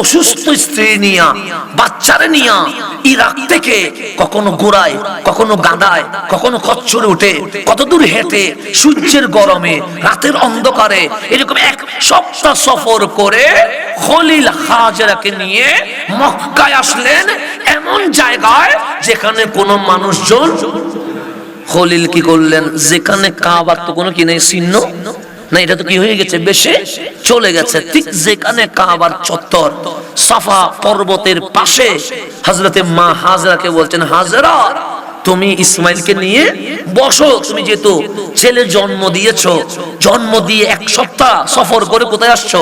অসুস্থ স্ত্রী নিয়া, বাচ্চারে নিয়া ইরাক থেকে কখনো ঘোড়ায়, কখনো গাদায়, কখনো খচ্চরে উঠে কত দূর হেঁটে সূর্যের গরমে রাতের অন্ধকারে এরকম এক সপ্তাহ সফর করে খলিল হাজেরাকে নিয়ে মক্কায় আসলেন, এমন জায়গায় যেখানে কোনো মানুষজন। খলিল কি করলেন? যেখানে কাবার তো কোনো কি নেই, চিহ্ন না, এটা তো কি হয়ে গেছে, বেশে চলে গেছে। ঠিক যেখানে কাবার চত্বর, সাফা পর্বতের পাশে হযরতে মা হাজরাকে বলছেন, হাজরা তুমি ইসমাইলকে নিয়ে বসো, তুমি যেহেতু ছেলে জন্ম দিয়েছো, জন্ম দিয়ে এক সপ্তাহ সফর করে কোথায় আসছো?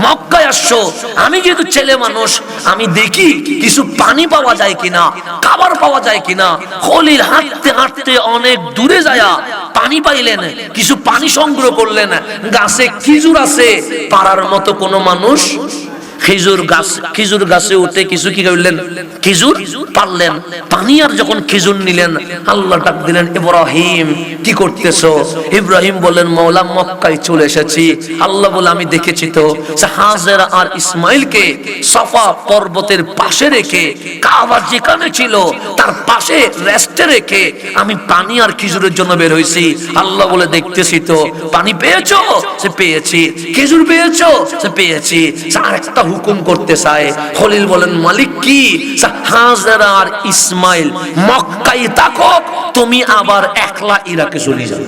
মক্কায় আসছো। আমি যেহেতু ছেলে মানুষ, আমি দেখি কিছু পানি পাওয়া যায় কিনা, খাবার পাওয়া যায় কিনা। খলিল হাঁটতে হাঁটতে অনেক দূরে যায় পানি পাইলেন, কিছু পানি সংগ্রহ করলেন। গাছে খেজুর আছে, পারার মতো কোনো মানুষ খেজুর গাছে উঠে কিছু কি করলেন? খেজুর পারলেন। পানি আর যখন খেজুর নিলেন, আল্লাহ ডাক দিলেন, ইব্রাহিম কি করতেছো? ইব্রাহিম বললেন, মওলা মক্কায় চলে এসেছি। আল্লাহ বলে, আমি দেখেছি তো হাজেরা আর ইসমাইলকে সাফা পর্বতের পাশে রেখে, কাবা যেখানে ছিল তার পাশে রেস্টে রেখে আমি পানি আর খেজুরের জন্য বের হয়েছি। আল্লাহ বলে, দেখতেছি তো। পানি পেয়েছো? সে পেয়েছি। খেজুর পেয়েছো? সে পেয়েছি। আর একটা হুকুম করতে চায়। খলিল বলেন, মালিক কি? হাজেরা আর ইসমাইল মক্কায় থাকো, তুমি আবার একলা ইরাকে চলে যাও।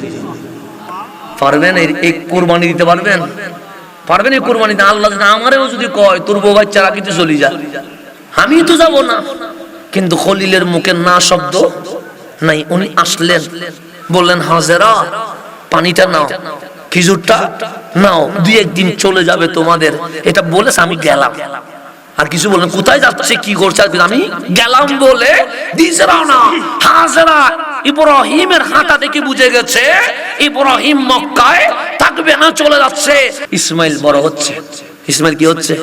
পারবেন এই কুরবানি দিতে? পারবেন? পারবেন এই কুরবানি দিতে? আল্লাহ আমারও যদি কয় তোর বউ বাচ্চারা কিছু চলে যা, আমি তো যাব না। কিন্তু খলিলের মুখে না শব্দ নাই। উনি আসলেন, বললেন, হাজেরা পানিটা নাও, খেজুরটা নাও, দুই একদিন চলে যাবে তোমাদের। এটা বলেছে, আমি গেলাম। আর কিছু বলেন, কোথায় যাচ্ছে, কি করছে? আমি গেলাম বলে দিছে না। হাজেরা ইব্রাহিমের হাঁটা দেখে বুঝে গেছে ইব্রাহিম মক্কায় থাকবে না, চলে যাচ্ছে। ইসমাইল বড় হচ্ছে। ইসমাইল কি হচ্ছে?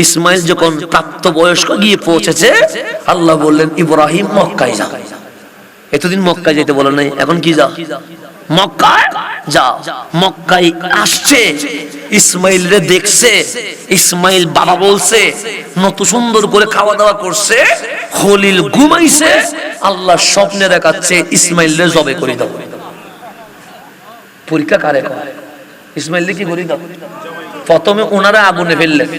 ইসমাইল যখন প্রাপ্ত বয়স্ক গিয়ে পৌঁছেছে, আল্লাহ বললেন, ইব্রাহিম মক্কায় যাও। এতদিন মক্কায় যেতে বলে নাই, এখন কি যাও? মক্কায় যাও। মক্কায় আসছে, ইসমাইল রে দেখছে। ইসমাইল বাবা বলছে, নতুন সুন্দর করে খাওয়া দাওয়া করছে। খলিল ঘুমাইছে, আল্লাহ স্বপ্নে দেখাচ্ছে, ইসমাইল রে জবে করে দাও। পরীক্ষা কারে কয়? ইসমাইল রে কি করে দাও? প্রথমে ওনারা আগুনে ফেললেন,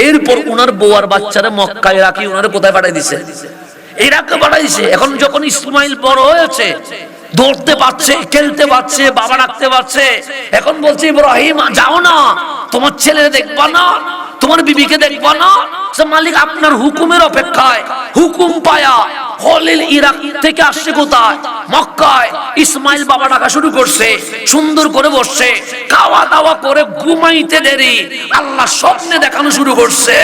এরপর ওনার বউ আর বাচ্চারা মক্কায় রাখি ওনারা কোথায় পাঠাই দিছে? ইরাকে পাঠাইছে। এখন যখন ইসমাইল বড় হয়েছে, দৌড়তে পারছে, খেলতে পারছে, বাবা রাখতে পারছে, এখন বলছে, ইব্রাহিম যাও না, তোমার ছেলে দেখবা না, তোমার বিবিকে দেখবা না? মালিক আপনার হুকুমের অপেক্ষায়। হুকুম পায়া খলিল ইরাক থেকে আসছে কোথায়? মক্কায়। ইসমাইল বাবা ডাকা শুরু করছে, সুন্দর করে বসছে, খাওয়া দাওয়া করে ঘুমাইতে দেরি, আল্লাহ স্বপ্নে দেখানো শুরু করছে,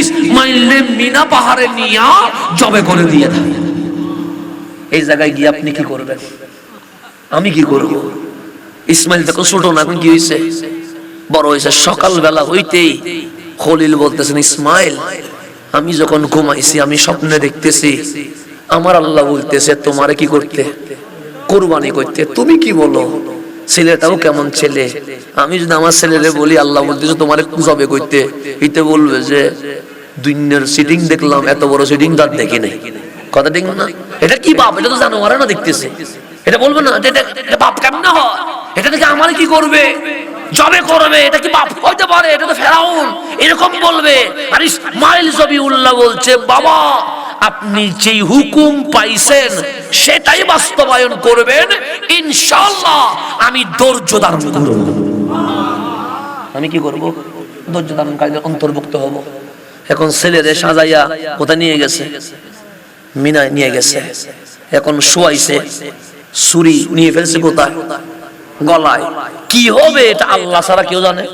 ইসমাইল মিনা পাহাড়ে নিয়ে জবে করে দিয়ে দেয়। এই জায়গায় গিয়ে আপনি কি করবেন? আমি কি করব? ইসমাইল দেখো ছোট না, এখন কি হয়েছে? বড় হয়েছে। সকালবেলা হইতেই খলিল বলতেছেন, ইসমাইল আমি যখন ঘুমাইছি আমি স্বপ্নে দেখতেছি আমার আল্লাহ বলতেছে তোমারে কি করতে? কুরবানি করতে। তুমি কি বলো? ছেলেটাও কেমন ছেলে, আমি যদি আমার ছেলেরে বলি আল্লাহ বলতেছে তোমারে জবে করতে, এতে বলবে যে দুনিয়ার সিটিং দেখলাম, এত বড় সিটিং তার দেখি নাই। কথা ঠিক না? এটা কি বাপ? এটা তো জানোয়ারে না দেখতেছে। এটা বলবে না এটা বাপ কেমন হয়? এটা দেখে আমার কি করবে? জবে করবে। এটা কি বাপ হইতে পারে? এটা তো ফেরাউন। এরকম বলবে। আর ইসমাইল জবিউল্লাহ বলছে, বাবা আপনি যেই হুকুম পাইছেন সেটাই বাস্তবায়ন করবেন ইনশাআল্লাহ। আমি ধৈর্য ধারণ করব। আমি কি করব? ধৈর্য ধারণকারীদের অন্তর্ভুক্ত হব। এখন ছেলেরে সাজাইয়া কোথায় নিয়ে গেছে? মিনায় নিয়ে গেছে। এখন শোয়াইছে, ছুরি নিয়ে ফেলছে কোথায়? গলায়। কি হবে এটা আল্লাহ ছাড়া কেউ জানে?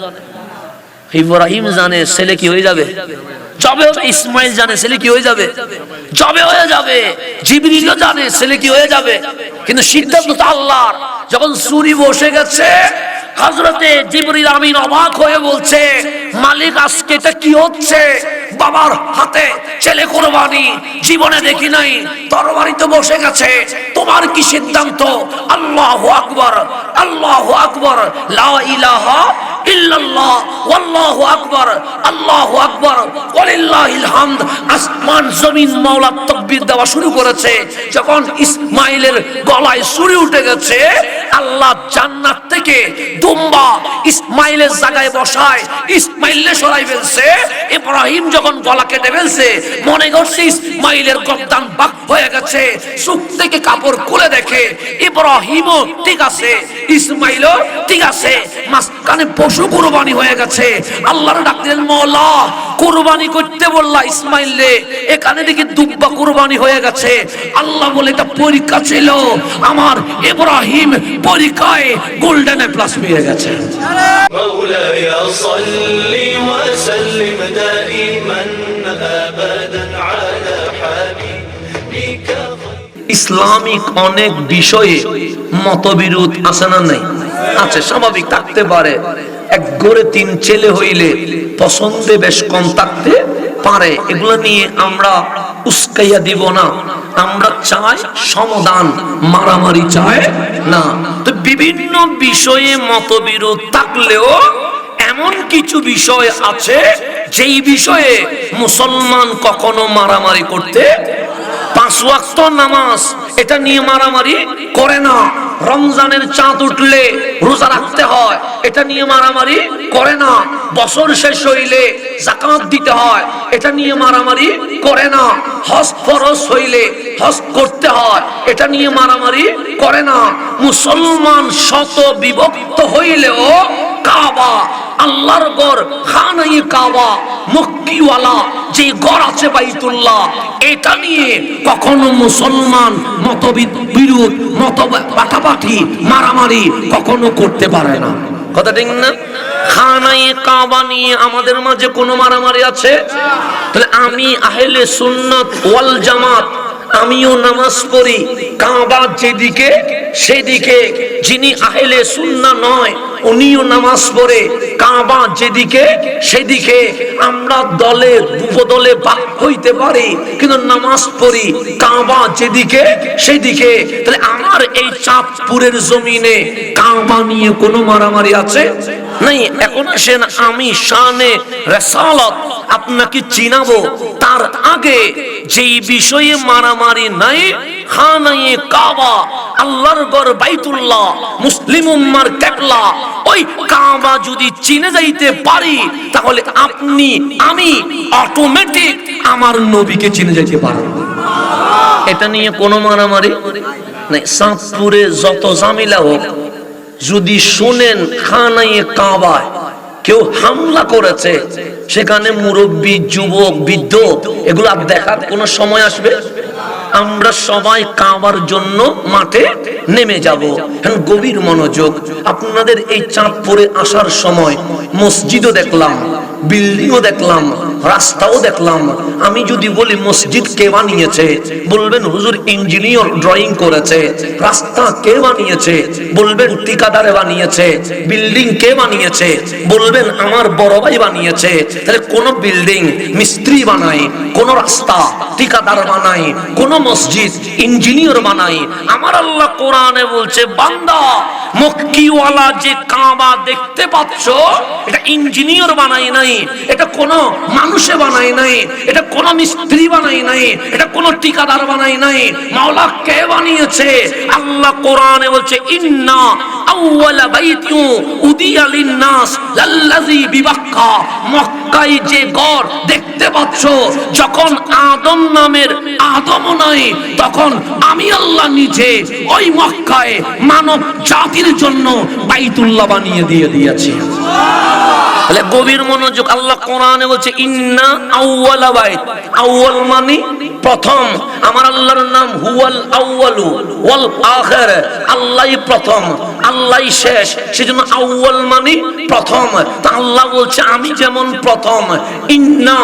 ইব্রাহিম জানে ছেলে কি হয়ে যাবে, জবে হবে। ইসমাইল জানে ছেলে কি হয়ে যাবে, জবে হয়ে যাবে। জিবরিলও জানে ছেলে কি হয়ে যাবে, কিন্তু সিদ্ধান্ত তো আল্লাহর। যখন ছুরি বসে গেছে, হযরতে জিবরিল আমিন অবাক হয়ে বলছে, মালিক আজকে এটা কি হচ্ছে? বাবার হাতে ছেলে কোরবানি, জীবনে দেখি নাই, তরবারি তো বসে গেছে, তোমার কি সিদ্ধান্ত? আল্লাহু আকবার, আল্লাহু আকবার, লা ইলাহা ইল্লাল্লাহ, ওয়াল্লাহু আকবার, আল্লাহু আকবার, ওয়ালিল্লাহিল হামদ। আসমান জমিন মাওলা তাকবীর দেওয়া শুরু করেছে। যখন ইসমাইলের গলায় ছুরি উঠে গেছে, আল্লাহ জান্নাত থেকে দুম্বা ইসমাইলের জায়গায় বসায় ইসমাইলকে সরাই ফেলছে। ইব্রাহিম যখন গলা কেটে ফেলছে, মনে করছে ইসমাইলের গর্দান বাক হয়ে গেছে, চোখ থেকে কাপড় খুলে দেখে ইব্রাহিমও ঠিক আছে, ইসমাইলও ঠিক আছে, মাঝখানে পশু কুরবানি হয়ে গেছে। আল্লাহর ডাক দিলেন, মওলা কুরবানি করতে বললা ইসমাইলরে, এখানে দেখি দুব্বা কুরবানি হয়ে গেছে। আল্লাহ বলে এটা পরীক্ষা ছিল, আমার ইব্রাহিম পরীক্ষায় গোল্ডেন প্লাস পেয়ে গেছে। مولاي صل وسلم دائما ابدا على حبيبك। ইসলামিক অনেক বিষয়ে মতবিরোধ আছে না নাই? আছে, স্বাভাবিক থাকতে পারে। এক ঘরে তিন ছেলে হইলে পছন্দে বেশ কম থাকতে পারে, এগুলো নিয়ে আমরা উস্কাইয়া দিব না। আমরা চাই সমাধান, মারামারি চাই না। তো বিভিন্ন বিষয়ে মতবিরোধ থাকলেও এমন কিছু বিষয় আছে যেই বিষয়ে মুসলমান কখনো মারামারি করতে, 5 ওয়াক্ত নামাজ এটা নিয়ে মারামারি করে না। রমজানের চাঁদ উঠলে রোজা রাখতে হয়, এটা নিয়ে মারামারি করে না। বছর শেষ হইলে যাকাত দিতে হয়, এটা নিয়ে মারামারি করে না। হজ ফরজ হইলে হজ করতে হয়, এটা নিয়ে মারামারি করে না। মুসলমান শত বিভক্ত হইলেও কাবা, আল্লাহর ঘর, খানায়ে কাবা, মক্কিওয়ালা যে ঘর আছে বাইতুল্লাহ, এটা নিয়ে কখনো মুসলমান মতবিরোধ, মত পাঠাপাঠি, মারামারি কখনো করতে পারে না। কথা ঠিক না? খানায়ে কাবা নিয়ে আমাদের মাঝে কোনো মারামারি আছে? তাহলে আমি আহলে সুন্নাত ওয়াল জামাত, আমিও নামাজ পড়ি কাবা যেদিকে সেদিকে। যিনি আহলে সুন্নাহ নয় উনিও নামাজ পড়ে কাবা যেদিকে সেদিকে। আমরা দলে উপদলে ভাগ হইতে পারি, কিন্তু নামাজ পড়ি কাবা যেদিকে সেদিকে। তাহলে আমার এই চাঁদপুরের জমিনে কাবা নিয়ে কোনো মারামারি আছে নাই? এখন আসেন আমি শানে রিসালাত আপনাকে চিনাবো। তার আগে যেই বিষয়ে মারামারি নাই, খানায়ে কাবা, আল্লাহর ঘর বাইতুল্লাহ, মুসলিম উম্মার কিবলা, ওই কাবা যদি চিনে যাইতে পারি, তাহলে আপনি আমি অটোমেটিক আমার নবীকে চিনে যাইতে পারবো। এটা নিয়ে কোনো মারামারি নাই। চাঁদপুরে যত ঝামেলা হোক, যদি শুনেন খানায়ে কাবায় কেউ হামলা করেছে, সেখানে মুরব্বী, যুবক, বৃদ্ধ এগুলো দেখার কোনো সময় আসবে? আমরা সবাই কাবার জন্য মাঠে নেমে যাব। এখন গভীর মনোযোগ। আপনাদের এই চাঁদপুরে আসার সময় মসজিদও দেখলাম, বিল্ডিংও দেখলাম, রাস্তাও দেখলাম। আমি যদি বলি মসজিদ কে বানিয়েছে, বলবেন হুজুর ইঞ্জিনিয়ার ড্রয়িং করেছে। রাস্তা কে বানিয়েছে, বলবেন ঠিকাদারে বানিয়েছে। বিল্ডিং কে বানিয়েছে, বলবেন আমার বড় ভাই বানিয়েছে। তাহলে কোন বিল্ডিং মিস্ত্রি বানায়, কোন রাস্তা ঠিকাদার বানায়, কোন মসজিদ ইঞ্জিনিয়ার বানায়। আমার আল্লাহ কোরআনে বলছে, বান্দা মক্কিওয়ালা যে কাবা দেখতে পাচ্ছ, এটা ইঞ্জিনিয়ার বানায় নাই, এটা কোন মানুষে বানায় নাই, এটা কোন মিস্ত্রি বানায় নাই, এটা কোন ঠিকাদার বানায় নাই। মাওলা কে বানিয়েছে? আল্লাহ কোরআনে বলছে, ইন্না আউওয়ালা বাইতু উদিয়া লিন-নাস লাল্লাযী বিবাক্কা। মক্কায় যে ঘর দেখতে পাচ্ছ, যখন আদম নামের আদম নাই, তখন আমি আল্লাহ নিজে ওই মক্কায় মানব জাতির জন্য বাইতুল্লাহ বানিয়ে দিয়েছি। তাহলে গভীর মনোযোগ। আল্লাহ কোরআনে বলছে, ইন্না আউওয়ালা বাইত। আউয়াল মানে প্রথম। আমার আল্লাহর নাম হুয়াল আউয়ালু ওয়াল আখির। আল্লাহই প্রথম, আল্লাহই শেষ, সেজন্য আউয়াল মানে প্রথম। তা আল্লাহ বলছে আমি যেমন প্রথম। ইন্না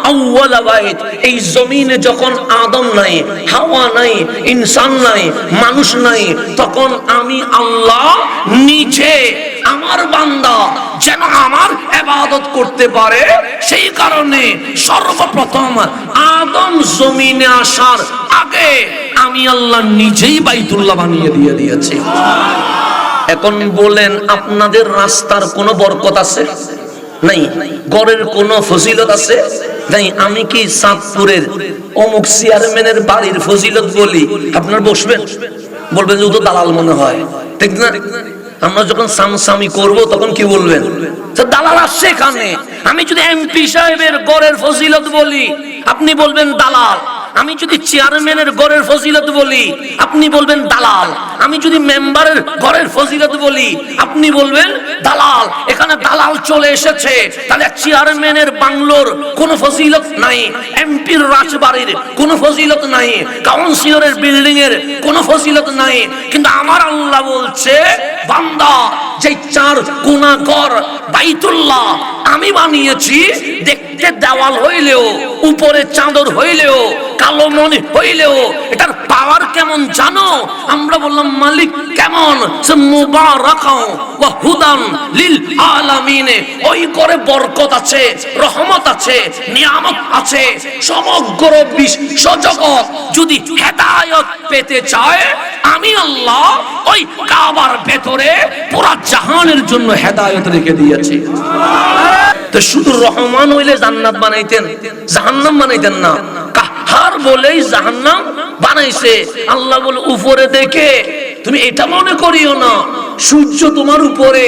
আউওয়ালা বাইত, এই জমিনে যখন আদম নাই, হাওয়া নাই, ইনসান নাই, মানুষ নাই, তখন আমি আল্লাহ নিচে আমার বান্দা যেন আমার ইবাদত করতে পারে, সেই কারণে সর্বপ্রথম আদম জমিনে আসার আগে আমি আল্লাহ নিজেই বাইতুল্লাহ বানিয়ে দিয়েছি। এখন বলেন, আপনাদের রাস্তার কোনো বরকত আছে? নাই। গড়ের কোনো ফজিলত আছে? নাই। আমি কি চাঁদপুরের অমুক চেয়ারম্যানের বাড়ির ফজিলত বলি, আপনারা বসবেন? বলবেন যে ও তো দালাল মনে হয়, ঠিক না? আমরা যখন সামসামি করব তখন কি বলবেন? দালাল আসছে এখানে। আমি যদি এমপি সাহেবের গড়ের ফজিলত বলি, আপনি বলবেন দালাল। আমি যদি চেয়ারম্যানের গড়ের ফজিলত বলি, আপনি বলবেন দালাল। আমি যদি মেম্বারের গড়ের ফজিলত বলি, আপনি বলবেন দালাল। এখানে দালাল চলে এসেছে, তাহলে চেয়ারম্যানের বাংলোর কোনো ফজিলত নাই, এমপির রাজবাড়ির কোনো ফজিলত নাই, কাউন্সিলরের বিল্ডিং এর কোনো ফজিলত নাই। কিন্তু আমার আল্লাহ বলছে, বান্দা, যে চার কোনা ঘর বাইতুল্লাহ আমি বানিয়েছি, দেখতে দেওয়াল হইলেও, উপরে চাদর হইলেও, কালো মনে হইলেও, এটার পাওয়ার কেমন জানো? আমরা বললাম, মালিক কেমন? সে মুবারাকাও ওয়া হুদান লিল আলামিন। ওই করে বরকত আছে, রহমত আছে, নিয়ামত আছে। সমগ্র বিশ্ব জগৎ যদি হেদায়েত পেতে চায়, আমি আল্লাহ ওই কাবার ভেতরে পুরা জাহানের জন্য হেদায়েত রেখে দিয়েছি। তো শুধু রহমান হইলে জান্নাত বানাইতেন, জাহান্নাম বানাইতেন না। কাহার বলেই জাহান্নাম বানাইছে। আল্লাহ বলে, উপরে দেখে তুমি এটা মনে করিও না সূর্য তোমার উপরে,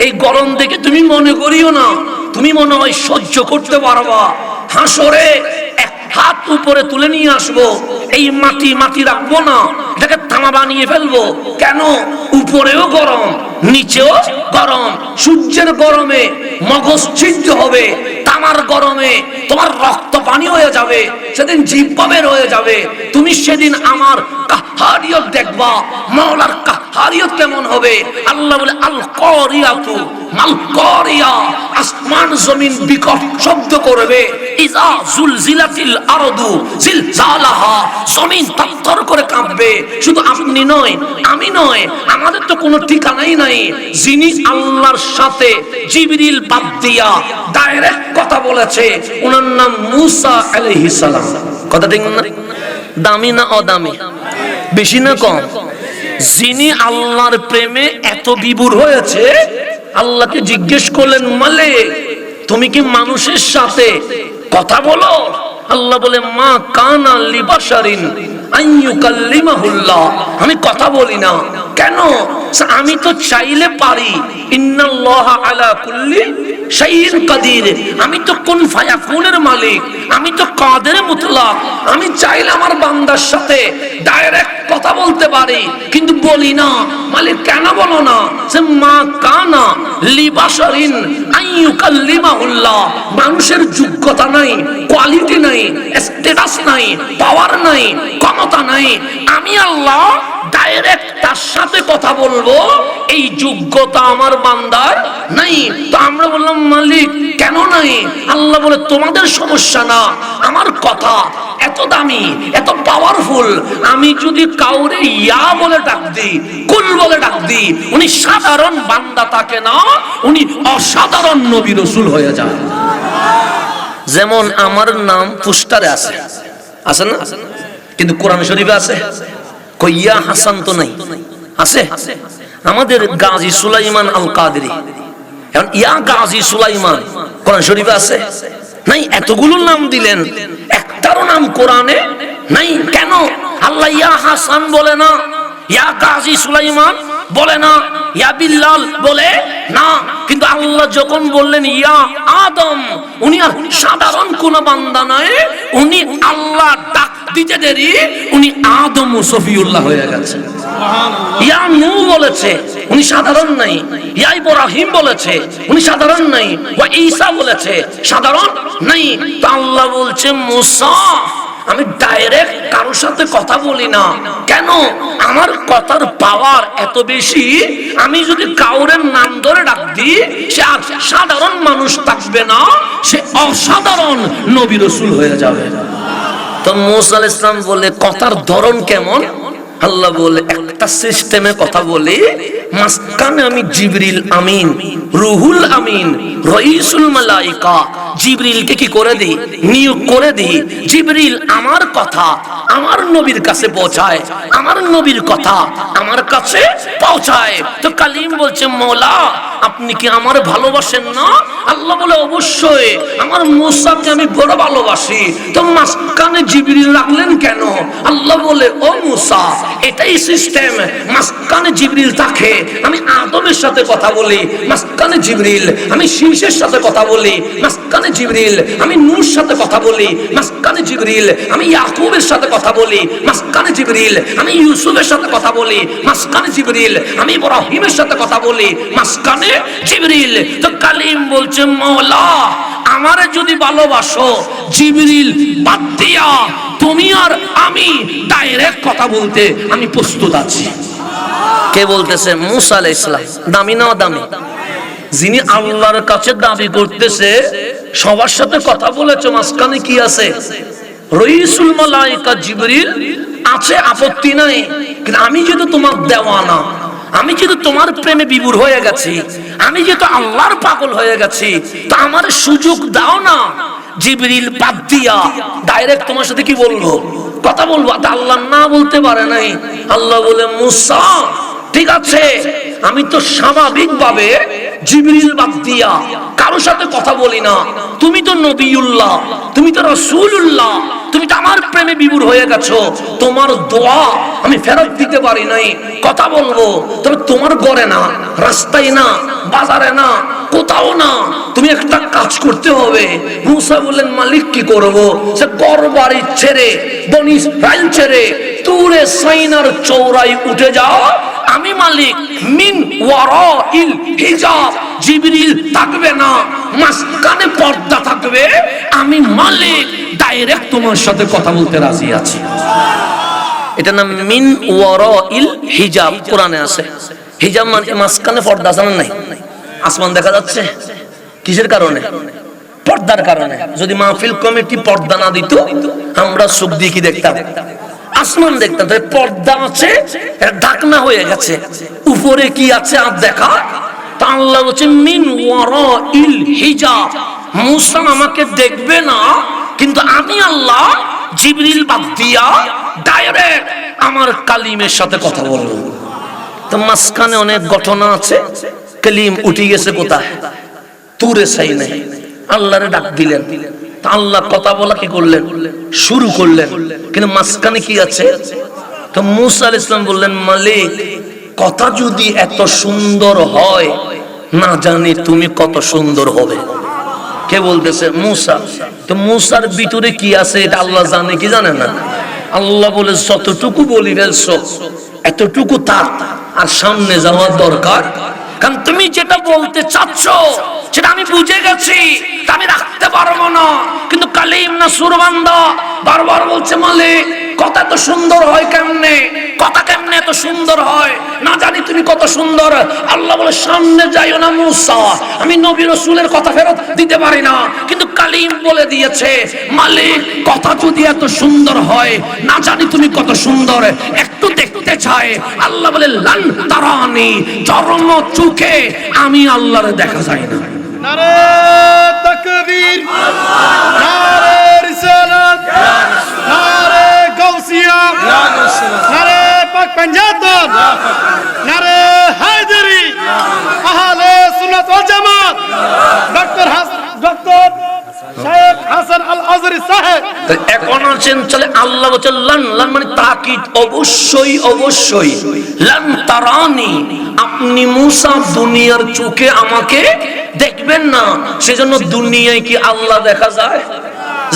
এই গরম দেখে তুমি মনে করিও না তুমি মনে হয় সহ্য করতে পারবা। হাসরে এক হাত উপরে তুলে নিয়ে আসবো, এই মাটি রাখবো না, এটাকে তামা বানিয়ে ফেলবো। কেন? উপরেও গরম, নিচেও গরম। সূর্যের গরমে মগজ ছিদ্র হবে, তামার গরমে তোমার রক্ত পানি হয়ে যাবে, সেদিন জিহ্বা বের হয়ে যাবে। তুমি সেদিন আমার কাহারিয়ত দেখবা। মাওলার কাহারিয়ত কেমন হবে? আল্লাহ বলে, আল কারিয়াতু মাল কারিয়া। আসমান জমিন বিকট শব্দ করবে। ইজা জুলজিলাতিল আরদু জিলজালাহা। জমিন থরথর করে কাঁপবে। শুধু আপনি নয়, আমি নয়, আমাদের তো কোনো ঠিকানাই নাই। যিনি আল্লাহর সাথে জিবরিল বাদ দিয়া ডাইরেক্ট কথা বলেছে, ওনার নাম মুসা আলাইহিস সালাম। কথা ঠিক না? দামি না অদামি? বেশি না কম? যিনি আল্লাহর প্রেমে এত বিভোর হয়েছে, আল্লাহকে জিজ্ঞেস করলেন, মালিক তুমি কি মানুষের সাথে কথা বলো? আল্লাহ বলে, মা কানা লিবাশারিন আইয়ুকাল্লিমাহুল্লাহ। আমি কথা বলি না। কেন? আমি তো চাইলে পারি। ইন্নাল্লাহা আলা কুল্লি শাইইন কাদির। আমি তো কুন ফায়াকুনের মালিক, আমি তো কাদের মুতলাক। আমি চাইলে আমার বান্দার সাথে ডাইরেক্ট কথা বলতে পারি, কিন্তু বলি না। মালিক কেন বলো না? সে মা কানা লিবাশারিন আইয়ুকাল্লিমাহুল্লাহ। মানুষের যোগ্যতা নাই, কোয়ালিটি নাই, স্ট্যাটাস নাই, পাওয়ার নাই, ক্ষমতা নাই। আমি আল্লাহ ডাইরেক্ট তার সাথে কথা বলবো, এই যোগ্যতা আমার বান্দার নাই। তো আমরা বললাম, মালিক কেন নাই? আল্লাহ বলে, তোমাদের সমস্যা না, আমার কথা এত দামি, এত পাওয়ারফুল। আমি যদি কাউরে ইয়া বলে ডাক দিই, কুল বলে ডাক দিই, উনি সাধারণ বান্দা থাকে না, উনি অসাধারণ নবী রাসূল হয়ে যায়। যেমন আমার নাম পোস্টারে আছে, আছে না? কিন্তু কোরআন শরীফে আছে? কইয়া হাসান তো নাই, আছে? আমাদের গাজী সুলাইমান আল কাদেরী, এখন ইয়া গাজী সুলাইমান কোরআন শরীফে আছে? নাই। এতগুলো নাম দিলেন, একটারও নাম কোরআনে নাই। কেন? আল্লাহ ইয়া হাসান বলে না, ইয়া গাজী সুলাইমান বলে না, ইয়া বিল্লাল বলে না। কিন্তু আল্লাহ যখন বললেন ইয়া আদম, উনি আর সাধারণ কোন বান্দা নয়, উনি আল্লাহ ডাক দিতে দেরি উনি আদম ও সফিউল্লাহ হয়ে গেছে। ইয়া নূহ বলেছে, উনি সাধারণ নাই। ইয়া ইব্রাহিম বলেছে, উনি সাধারণ নাই। ওয়া ঈসা বলেছে, সাধারণ নাই। তো আল্লাহ বলছে, মুসা আমি ডাইরেক্ট কারোর সাথে কথা বলি না। কেন? আমার কথার পাওয়ার এত বেশি। আমি যদি কাউরের নাম ধরে ডাক দিই, সে আর সাধারণ মানুষ থাকবে না, সে অসাধারণ নবী রাসূল হয়ে যাবে। তো মুসা আলাইহিস সালাম বলে, কথার ধরন কেমন? আল্লাহ বলে, একটা সিস্টেমে কথা বলি, মাঝখানে আমি জিবরিল আমিন, রুহুল আমিন, রাইসুল মালাইকা জিবরিলকে কি করে দিই? নিয়োগ করে দিই। জিবরিল আমার কথা আমার নবীর কাছে পৌঁছায়, আমার নবীর কথা আমার কাছে পৌঁছায়। তো কালিম বলছে, মওলা আপনি কি আমার ভালোবাসেন না? আল্লাহ বলে, অবশ্যই, আমার মুসাকে আমি বড় ভালোবাসি। তো মাঝখানে জিবরিল রাখলেন কেন? আল্লাহ বলে, ও মুসা, এটাই সিস্টেম। মাঝখানে জিবরিল থাকে, আমি আদমের সাথে কথা বলি, মাঝখানে জিবরিল আমি শীষের সাথে কথা বলি, মাঝখানে জিবরিল আমি নূর সাথে কথা বলি, মাঝখানে জিবরিল আমি ইয়াকুবের সাথে কথা বলি, মাঝখানে জিবরিল আমি ইউসুফের সাথে কথা বলি, মাঝখানে জিবরিল আমি ইব্রাহিমের সাথে কথা বলি, মাঝখানে জিবরিল। তো কালিম বলছে, মওলা আমারে যদি ভালোবাসো, জিবরিল বাদ দিয়া তুমি আর আমি ডাইরেক্ট কথা বলতে আমি প্রস্তুত আছি। কে বলতেছে? মুসা আলাইহিস সালাম। দামি না দামি? যিনি আল্লাহর কাছে দাবি করতেছে সবার সাথে কথা বলেছে, মাঝখানে কি আছে? রাইসুল মালাইকা জিবরিল আছে, আপত্তি নাই। কিন্তু আমি যেহেতু তোমার দেওয়ানা, আমি যেহেতু তোমার প্রেমে বিভোর হয়ে গেছি, আমি যেহেতু আল্লাহর পাগল হয়ে গেছি, তো আমার সুযোগ দাও না জিবরিল বাদ দিয়া ডাইরেক্ট তোমার সাথে কি বলবো? কথা বলবো। আল্লাহ না বলতে পারে নাই। আল্লাহ বলে, মুসা ঠিক আছে, আমি তো স্বাভাবিকভাবে জিবরিল বাদ দিয়া কারোর সাথে কথা বলি না। তুমি তো নবিউল্লাহ, তুমি তো রাসূলুল্লাহ, তুমি তো আমার প্রেমে বিভোর হয়ে গেছো। তোমার দোয়া আমি ফেরত দিতে পারি নাই। কথা বলবো, তবে তোমার ঘরে না, রাস্তায় না, বাজারে না, কোথাও না, তুমি একটা কাজ করতে হবে। মুসা বললেন, মালিক কি করব? সে ঘর বাড়ি ছেড়ে, বনি ইসরাইল ছেড়ে তুরে সাইনার চৌরাই উঠে যাও। আমি মালিক, মিন ওয়ারাইল হিজাব, জিবরিল থাকবে না, মাঝখানে পর্দা থাকবে। আমি মালিক ডাইরেক্ট তোমার সাথে কথা বলতে রাজি আছি। এটা নাম মিন ওয়ারাইল হিজাব, কোরআনে আছে। হিজাব মানে মাঝখানে পর্দা আছে না? নাই। আসমান দেখা যাচ্ছে কিসের কারণে? পর্দার কারণে। যদি মাহফিল কমিটি পর্দা না দিত, আমরা চোখ দিয়ে কি দেখতাম? আসমান দেখতাম। পর্দা আছে, ঢাকনা হয়ে গেছে, উপরে কি আছে আর দেখা। তা আল্লাহ বলছে, মিন ওয়ারাইল হিজাব, মুসা আমাকে দেখবে না, কিন্তু আমি আল্লাহ জিবরিল বাদ দিয়া ডাইরেক্ট আমার কালিমের সাথে কথা বলবো। তো মাঝখানে অনেক ঘটনা আছে। কালিম উঠে গেছে কোথায়? তুরে সাইনে। আল্লাহরে ডাক দিলেন, আল্লাহ কথা বলা কি করলেন? শুরু করলেন। কিন্তু মাঝখানে কি আছে? তো মুসা আলাইহিস সালাম বললেন, মালিক কথা যদি এত সুন্দর হয়, না জানি তুমি কত সুন্দর হবে। কে বলতেছে? মুসা। তো মুসার ভিতরে কি আছে এটা আল্লাহ জানে কি জানে না? আল্লাহ বলে, যতটুকু বলি ফেলছো এতটুকু তার, আর সামনে যাওয়ার দরকার। কারণ তুমি যেটা বলতে চাচ্ছ সেটা আমি বুঝে গেছি, তা আমি রাখতে পারবো না। কিন্তু কালিম না সুরবান্দা বারবার বলছে, মালিক কথা তো সুন্দর হয় কেমনে? কথা কেমনে এত সুন্দর হয়? না জানি তুমি কত সুন্দর। আল্লাহ বলে, সামনে যাইও না মুসা, আমি নবী রাসূলের কথা ফেরত দিতে পারি না। কিন্তু কালিম বলে দিয়েছে, মালিক কথা যদি এত সুন্দর হয়, না জানি তুমি কত সুন্দর, একটু দেখতে চাই। আল্লাহ বলে, লান তারানি, চরম চোখে আমি আল্লাহরে দেখা যায় না। নারে তাকবীর, নারে রিসালাত, নারে গাউসিয়া, নারে পাক পাঞ্জাব, নারে হায়দারি, আহলে সুন্নাত ওয়াল জামাত, ডক্টর শেখ হাসান আল আজরি সাহেব। এখন আছেন চলে। আল্লাহ বলছে, লান, লান মানে তাকিদ, অবশ্যই অবশ্যই। লান তারানি, আপনি মুসা দুনিয়ার চোখে আমাকে দেখবেন না। সেজন্য দুনিয়ায় কি আল্লাহ দেখা যায়?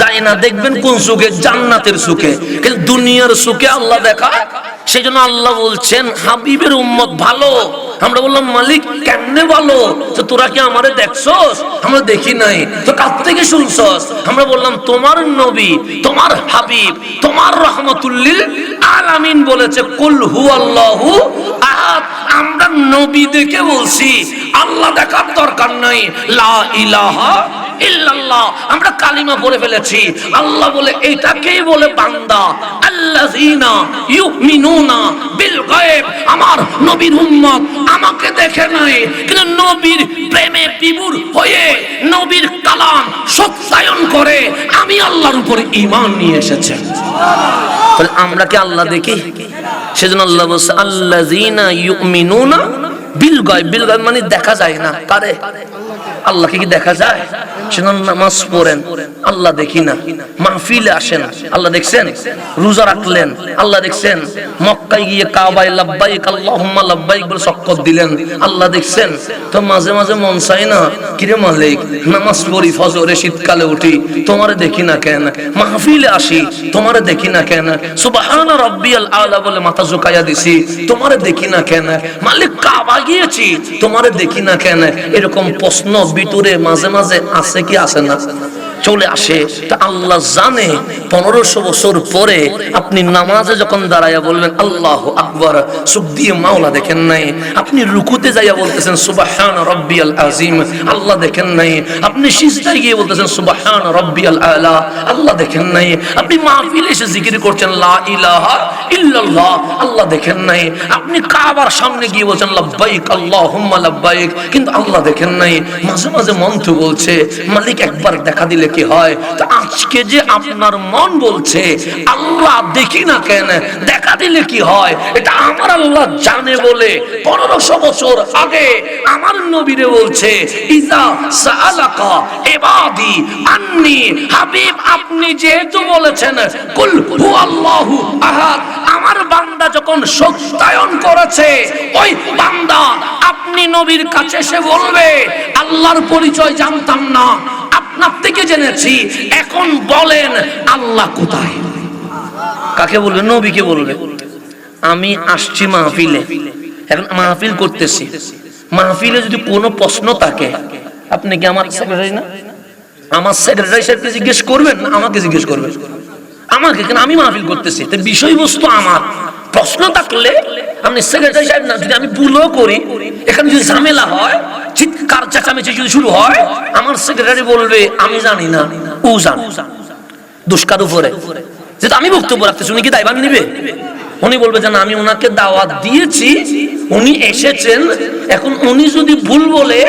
যায় না। দেখবেন কোন চোখে? জান্নাতের চোখে। কিন্তু দুনিয়ার চোখে আল্লাহ দেখা। সেজন্য আল্লাহ বলছেন, হাবিবের উম্মত ভালো। আমরা বললাম, মালিক কেমনে ভালো? তো তোরা কি আমারে দেখছস? আমরা দেখি নাই। তো কার থেকে শুনছস? আমরা বললাম, তোমার নবী, তোমার হাবিব, তোমার রহমাতুল্লিল আলামিন বলেছে, কুল হুয়াল্লাহু আহাদ। আমরা নবী দেখে বলছি, আল্লাহ দেখার দরকার নাই। লা ইলাহা ইল্লাল্লাহ, আমরা কালিমা পড়ে ফেলেছি। আল্লাহ বলে, এটাকেই বলে বান্দা। আল আল্লাযীনা ইউমিনুনা বিল গায়ব, আমার নবীর উম্মত আমাকে দেখে নাই, কিন্তু নবীর প্রেমে বিভোর হয়ে নবীর কালাম সত্যায়ন করে আমি আল্লাহর উপরে ঈমান নিয়ে এসেছে। তাহলে আমরা কি আল্লাহ দেখি? সেজন্য আল্লাহ বলছে আল্লাযীনা ইউমিনুনা বিল গায়ব। বিল গায়ব মানে দেখা যায় না। কারে? আল্লাহকে কি দেখা যায়? সেজন্য নামাজ পড়েন, আল্লাহ দেখি না। মাহফিলে আসেন, আল্লাহ দেখছেন। রোজা রাখলেন, আল্লাহ দেখছেন। মক্কায় গিয়ে কাবায় লাব্বাইক আল্লাহুম্মা লাব্বাইক বলে শপথ দিলেন, আল্লাহ দেখছেন। তো মাঝে মাঝে মন চাই না, কিরে মালিক নামাজ পড়ি, ফজরে শীতকালে উঠি, তোমারে দেখি না কেন? মাহফিলে আসি, তোমারে দেখি না কেন? সুবহানা রাব্বিয়াল আলা বলে মাথা ঝুঁকাইয়া দিছি, তোমারে দেখি না কেন? মালিক কাবা গিয়েছি, তোমারে দেখি না কেন? এরকম প্রশ্ন ভিতরে মাঝে মাঝে আছে কি আসে না? চলে আসে। তা আল্লাহ জানে 1500 বছর পরে আপনি নামাজে যখন দাঁড়াইয়া বলবেন আল্লাহু আকবার, চোখ দিয়ে মাওলা দেখেন নাই। আপনি রুকুতে যাইয়া বলতেছেন সুবহানা রাব্বিয়াল আযীম, আল্লাহ দেখেন নাই। আপনি সিজদায় গিয়ে বলতেছেন সুবহানা রাব্বিয়াল আলা, আল্লাহ দেখেন নাই। আপনি মাহফিলে এসে জিকির করছেন লা ইলাহা ইল্লাল্লাহ, আল্লাহ দেখেন নাই। আপনি কাবার সামনে গিয়ে বলছেন লাব্বাইক আল্লাহুম্মা লাব্বাইক, কিন্তু আল্লাহ দেখেন নাই। মাঝে মাঝে মন তো বলছে মালিক একবার দেখা দিলে কি হয়? তো আজকে যে আপনার মন বলছে আল্লাহ দেখি না কেন, দেখা দিলে কি হয়, এটা আমার আল্লাহ জানে বলে 1500 বছর আগে আমার নবীরে বলছে ইজা সাআলাকা ইবাদি আন্নি, হাবিব আপনি যেহেতু বলেছেন কুল হুয়াল্লাহু আহাদ, আমার বান্দা যখন সত্যায়ন করেছে ওই বান্দা আপনি নবীর কাছে এসে বলবে আল্লাহর পরিচয় জানতাম না, আপনার থেকে জেনেছি, এখন বলেন আল্লাহ কোথায়? কাকে বলবে? নবীকে বলবে। আমি আসছি মাহফিলে, এখন মাহফিল করতেছি, মাহফিলে যদি কোনো প্রশ্ন থাকে আপনি কি আমার সেক্রেটারি না? আমার সেক্রেটারি সাহেবকে জিজ্ঞেস করবেন না আমাকে জিজ্ঞেস করবেন? আমাকে, কেন? আমি মাহফিল করতেছি, তো বিষয়বস্তু আমার। প্রশ্ন থাকলে আপনি সেক্রেটারি সাহেব না, যদি আমি ভুলও করি, এখানে যদি ঝামেলা হয়, চিৎকার চেঁচামেচি যদি শুরু হয়, আমার সেক্রেটারি বলবে আমি জানি না, ও জানে। দুষ্কার উপরে যেটা আমি বক্তব্য রাখতেছি, উনি কি দায়ভার নিবে? উনি বলবে যে না, আমি ওনাকে দাওয়াত দিয়েছি, উনি এসেছেন, এখন উনি যদি ভুল বলে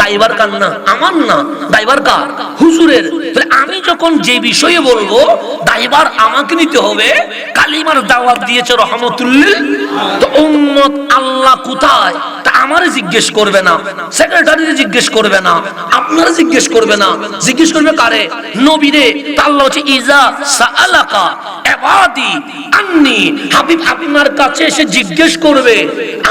দায়ভার কার? না আমার, না দায়ভার কার? হুজুরের। তাহলে আমি যখন যে বিষয়ে বলবো দায়ভার আমাকে নিতে হবে। কালিমার দাওয়াত দিয়েছে রহমতুল্লিল, তো উম্মত আল্লাহ কোথায় তা আমারে জিজ্ঞেস করবে না, সেক্রেটারিরে জিজ্ঞেস করবে না, আপনারা জিজ্ঞেস করবে না, জিজ্ঞেস করবে কারে? নবীরে। তা আল্লাহ হচ্ছে ইজা সাআলাকা ইবাদি আন্নি, হাবিব আপনার কাছে এসে জিজ্ঞেস করবে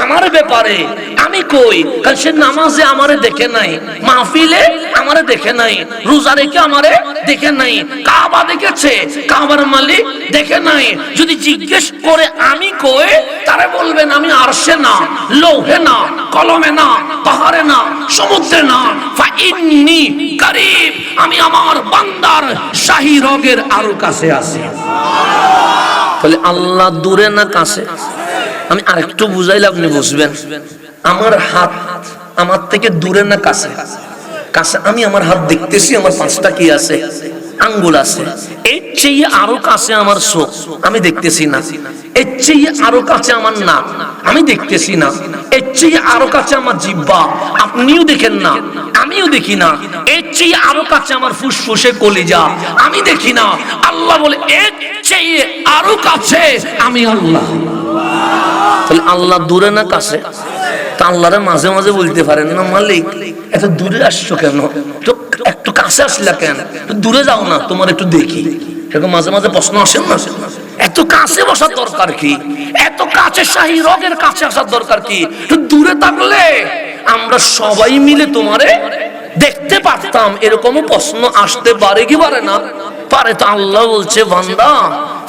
আমার ব্যাপারে, আমি কই? কারণ সে নামাজে আমারে দেখে নাই, মাহফিলে আমারে দেখে নাই, রোজা রেখে আমারে দেখে নাই, কাবা দেখেছে, কাবার মালিক দেখে নাই। যদি জিজ্ঞেস করে আমি কই, তারে বলবেন আমি আরশে না, লৌহে না, কলমে না, পাহাড়ে না, সমুদ্রে না, ফাইন্নি করিব, আমি আমার বান্দার শাহী রগের আরো কাছে আছি। তাহলে আল্লাহ দূরে না কাছে? আমি আরেকটু বুঝাইলে আপনি বুঝবেন। আমার হাত আমার থেকে দূরে না কাছে? কাছে। আমি আমার হাত দেখতেছি, আমার 5টা কি আছে? আঙ্গুল আছে। এর চেয়ে আরো কাছে আমার চোখ, আমি দেখতেছি না। এর চেয়ে আরো কাছে আমার নাক, আমি দেখতেছি না। এর চেয়ে আরো কাছে আমার জিহ্বা, আপনিও দেখেন না, আমিও দেখি না। এর চেয়ে আরো কাছে আমার ফুসফুসে কলিজা, আমি দেখি না। আল্লাহ বলে এর চেয়ে আরো কাছে আমি আল্লাহ। তাহলে আল্লাহ দূরে না কাছে? তা আল্লাহরে মাঝে মাঝে বলতে পারেন না মালিক এত দূরে আসছো কেন, একটু কাছে আসলা কেন, দূরে যাও না, তোমার একটু দেখি। এরকম মাঝে মাঝে প্রশ্ন আসেন না? এত কাছে বসার দরকার কি? এত কাছে শাহী রগের কাছে আসার দরকার কি? দূরে থাকলে আমরা সবাই মিলে তোমারে দেখতে পারতাম, এরকমও প্রশ্ন আসতে পারে কি পারে না? পারে। তো আল্লাহ বলছে বান্দা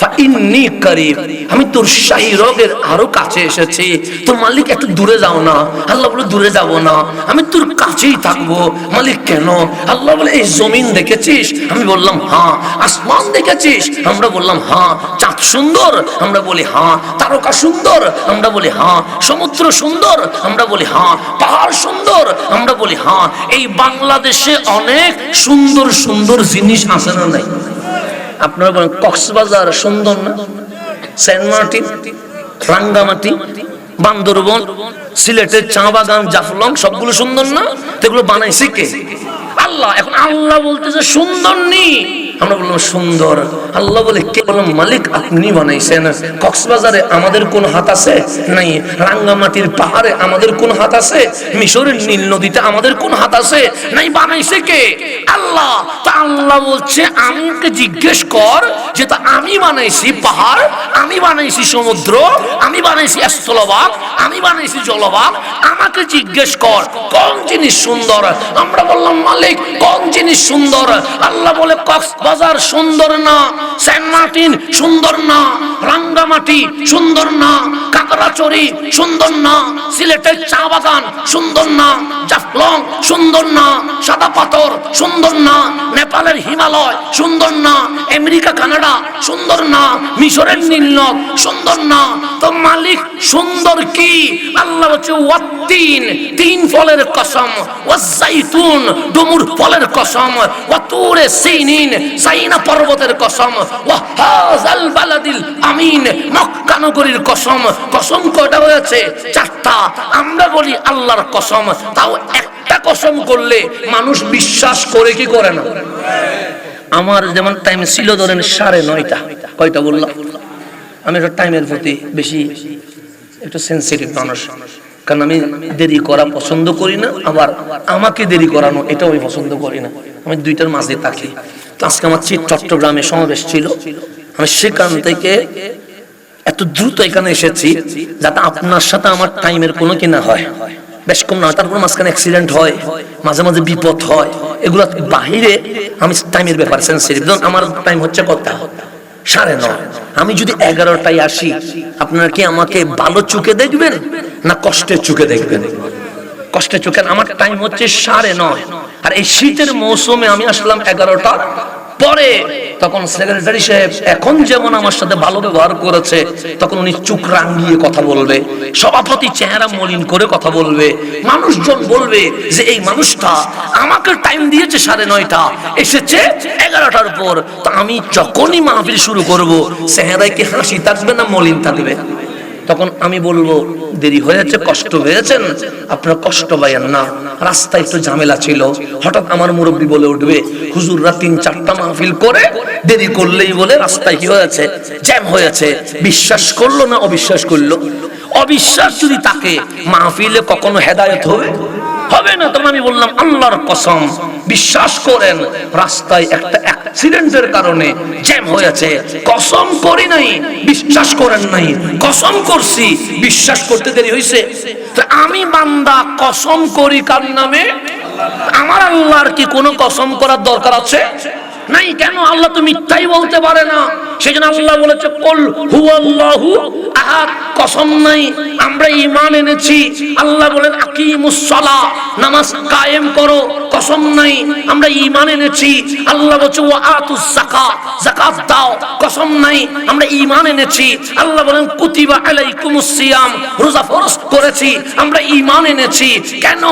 ফাইন্নি করিব, আমি তোর শাহী রগের আরো কাছে এসেছি, তোর মালিক একটু দূরে যাও না। আল্লাহ বলে দূরে যাব না, আমি তোর কাছেই থাকবো। মালিক কেন? আল্লাহ বলে এই জমিন দেখেছিস? আমি বললাম হ্যাঁ। আসমান দেখেছিস? আমরা বললাম হ্যাঁ। চাঁদ সুন্দর? আমরা বলি হ্যাঁ। তারকা সুন্দর? আমরা বলি হ্যাঁ। সমুদ্র সুন্দর? আমরা বলি হ্যাঁ। পাহাড় সুন্দর? আমরা বলি হ্যাঁ। এই বাংলাদেশে অনেক সুন্দর সুন্দর জিনিস আছে না নাই? আপনারা বলেন কক্সবাজার সুন্দর না? সেন্ট মার্টিন, রাঙ্গামাটি, বান্দরবন, সিলেটের চা বাগান, জাফলং সবগুলো সুন্দর না? এগুলো বানাইছে কে? আল্লাহ। এখন আল্লাহ বলতেছে সুন্দর নেই, আমরা বললাম সুন্দর। আল্লাহ বলে কে? বললাম মালিক আপনি বানাইছেন। কক্সবাজারে আমাদের কোন হাত আছে? নাই। রাঙ্গামাটির পাহাড়ে আমাদের কোন হাত আছে? মিশরের নীল নদীতে আমাদের কোন হাত আছে? নাই। বানাইছে কে? আল্লাহ। তা আল্লাহ বলছে আমাকে জিজ্ঞেস কর যে তা আমি বানাইছি পাহাড়, আমি বানাইছি সমুদ্র, আমি বানাইছি স্থলভাগ, আমি বানাইছি জলভাগ, আমাকে জিজ্ঞেস কর কোন জিনিস সুন্দর। আমরা বললাম মালিক কোন জিনিস সুন্দর? আল্লাহ বলে কক্সবাজার সুন্দর না, সেন্ট মার্টিন সুন্দর না, রাঙ্গামাটি সুন্দর না, কাকড়াছড়ি সুন্দর না, সিলেটের চা বাগান সুন্দর না, জাফলং সুন্দর না, সাদা পাথর সুন্দর না, নেপালের হিমালয় সুন্দর না, আমেরিকা কানাডা সুন্দর না, মিশরের নীলনদ সুন্দর না। তো মালিক সুন্দর কি? আল্লাহ বলছে ওয়াত্তিন, তিন ফলের কসম, ওয়াজাইতুন, ডুমুর ফলের কসম, ওয়াতুরে সিনিন, সাইনা পর্বতের কসম, ওয়াহাযাল বালাদিল আমিন, মক্কা নগরীর কসম। কসম কয়টা হয়েছে? চারটা। আমরা বলি আল্লাহর কসম, তাও একটা কসম করলে মানুষ বিশ্বাস করে কি করে না? আমার যেমন টাইম ছিল ধরেন 9:30। কয়টা বললাম? আমি একটা টাইমের প্রতি বেশি একটু সেন্সিটিভ মানুষ, কারণ আমি দেরি করা পছন্দ করি না, আবার আমাকে দেরি করানো এটাও আমি পছন্দ করি না। আমি দুইটার মাঝে থাকি। আজকে আমার চট্টগ্রামে সমাবেশ ছিল, আমি সেখান থেকে এত দ্রুত এখানে এসেছি যাতে আপনার সাথে আমার টাইমের কোনো কিনা হয়, বেশ কম না। তারপর মাঝখানে অ্যাক্সিডেন্ট হয়, মাঝে মাঝে বিপদ হয়, এগুলো বাহিরে আমি টাইমের ব্যাপারে সেন্সিটিভ। আমার টাইম হচ্ছে কতটা? 9:30। আমি যদি 11টায় আসি, আপনারা কি আমাকে ভালো চোখে দেখবেন না কষ্টের চোখে দেখবেন? কষ্টের চোখে। আমার টাইম হচ্ছে 9:30। আর এই শীতের মৌসুমে আমি আসলাম 11টার পরে। তখন সেক্রেটারি সাহেব এখন যেমন আমার সাথে ভালো ব্যবহার করেছে, তখন উনি চোখ রাঙিয়ে কথা বলবে, সভাপতি চেহারা মলিন করে কথা বলবে, মানুষজন বলবে যে এই মানুষটা আমাকে টাইম দিয়েছে 9:30, এসেছে 11টার পর। তো আমি যখনই মাহফিল শুরু করব, চেহারায় কি হাসি থাকবে না মলিন থাকবে? তখন আমি বলবো দেরি হয়েছে, কষ্ট হয়েছেন, আপনার কষ্ট পাইয়েন না, রাস্তায় একটু ঝামেলা ছিল। হঠাৎ আমার মুরব্বী বলে উঠবে হুজুররা 3-4টা মাহফিল করে দেরি করলেই বলে রাস্তায় কি হয়েছে? জ্যাম হয়েছে। বিশ্বাস করলো না অবিশ্বাস করলো? অবিশ্বাস যদি তাকে মাহফিলে কখনো হেদায়েত হবে না। তখন আমি বললাম আল্লাহর কসম বিশ্বাস করেন রাস্তায় একটা অ্যাক্সিডেন্টের কারণে জ্যাম হয়েছে, কসম করি নাই, বিশ্বাস করেন নাই, কসম করছি, বিশ্বাস করতে দেরি হয়েছে। তো আমি বান্দা কসম করি কার নামে? আমার আল্লাহর কি কোনো কসম করার দরকার আছে? নাই। কেন? আল্লাহ তো মিথ্যাই বলতে পারে না। সেজন্য আল্লাহ বলেছে কুল হুয়াল্লাহু আহাদ, কসম নাই, আমরা ঈমান এনেছি। আল্লাহ বলেন আকিমুস সালাহ, নামাজ কায়েম করো, কসম নাই, আমরা ঈমান এনেছি। আল্লাহ বলেছে ওয়া আতুস যাকাত, যাকাত দাও, কসম নাই, আমরা ঈমান এনেছি। আল্লাহ বলেন কুতিবা আলাইকুমুস সিয়াম, রোজা ফরজ করেছি, আমরা ঈমান এনেছি। কেন?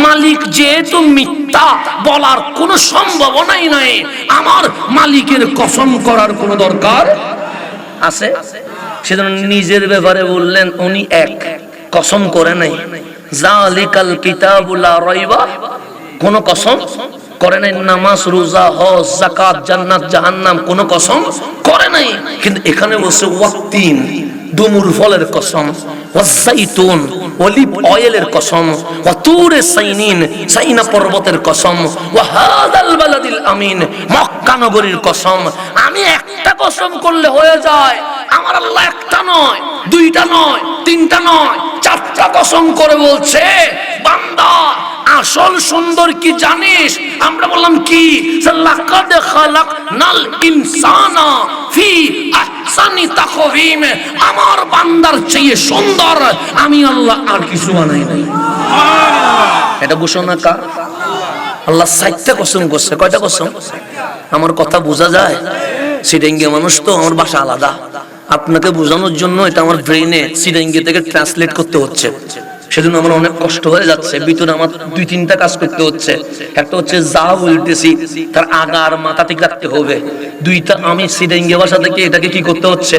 মালিক যেহেতু মিথ্যা বলার কোনো সম্ভাবনাই নাই, আমার মালিকের কসম করার কোনো দরকার আছে? সেজন্য নিজের ব্যাপারে বললেন উনি এক, কসম করে নাই। যালিকাল কিতাবু লা রাইবা, কোন কসম করে নাই। নামাজ, রোজা, হজ, যাকাত, জান্নাত, জাহান্নাম কোন কসম করে নাই। কিন্তু এখানে বসে ওয়াক্তিন, ডুমুর ফলের কসম, ওয়াজাইতুন, অলিভ অয়েলের কসম, ওয়াতুরে সাইনিন, সাইনা পর্বতের কসম, ওয়াহাদাল বালাদিল আমিন, মক্কা নগরীর কসম। আমি একটা কসম করলে হয়ে যায়। আমার আল্লাহ একটা নয়, দুইটা নয়, তিনটা নয়, 4টা কসম করে বলছে বান্দা আসল সুন্দর কি জানিস? আমরা বললাম কি? লাকাদ খালাকনাল ইনসানা ফি আহসানি তাকওয়িম, আমার বান্দার চেয়ে সুন্দর আমি আল্লাহ আর কিছু বানাই নাই। এটা ঘোষণা কার? আল্লাহ 4টা কসম করছে। কয়টা কসম? আমার কথা বোঝা যায়? সিডেঙ্গে মানুষ তো, আমার ভাষা আলাদা। আপনাকে বোঝানোর জন্য এটা আমার ব্রেইনে সিডেঙ্গে থেকে ট্রান্সলেট করতে হচ্ছে। সেজন্য আমার অনেক কষ্ট হয়ে যাচ্ছে, ভিতরে আমার দুই তিনটা কাজ করতে হচ্ছে। একটা হচ্ছে যা বলতেছি তার আগা আর মাথা ঠিক রাখতে হবে। দুইটা আমি সিডেঙ্গে ভাষা থেকে এটাকে কি করতে হচ্ছে,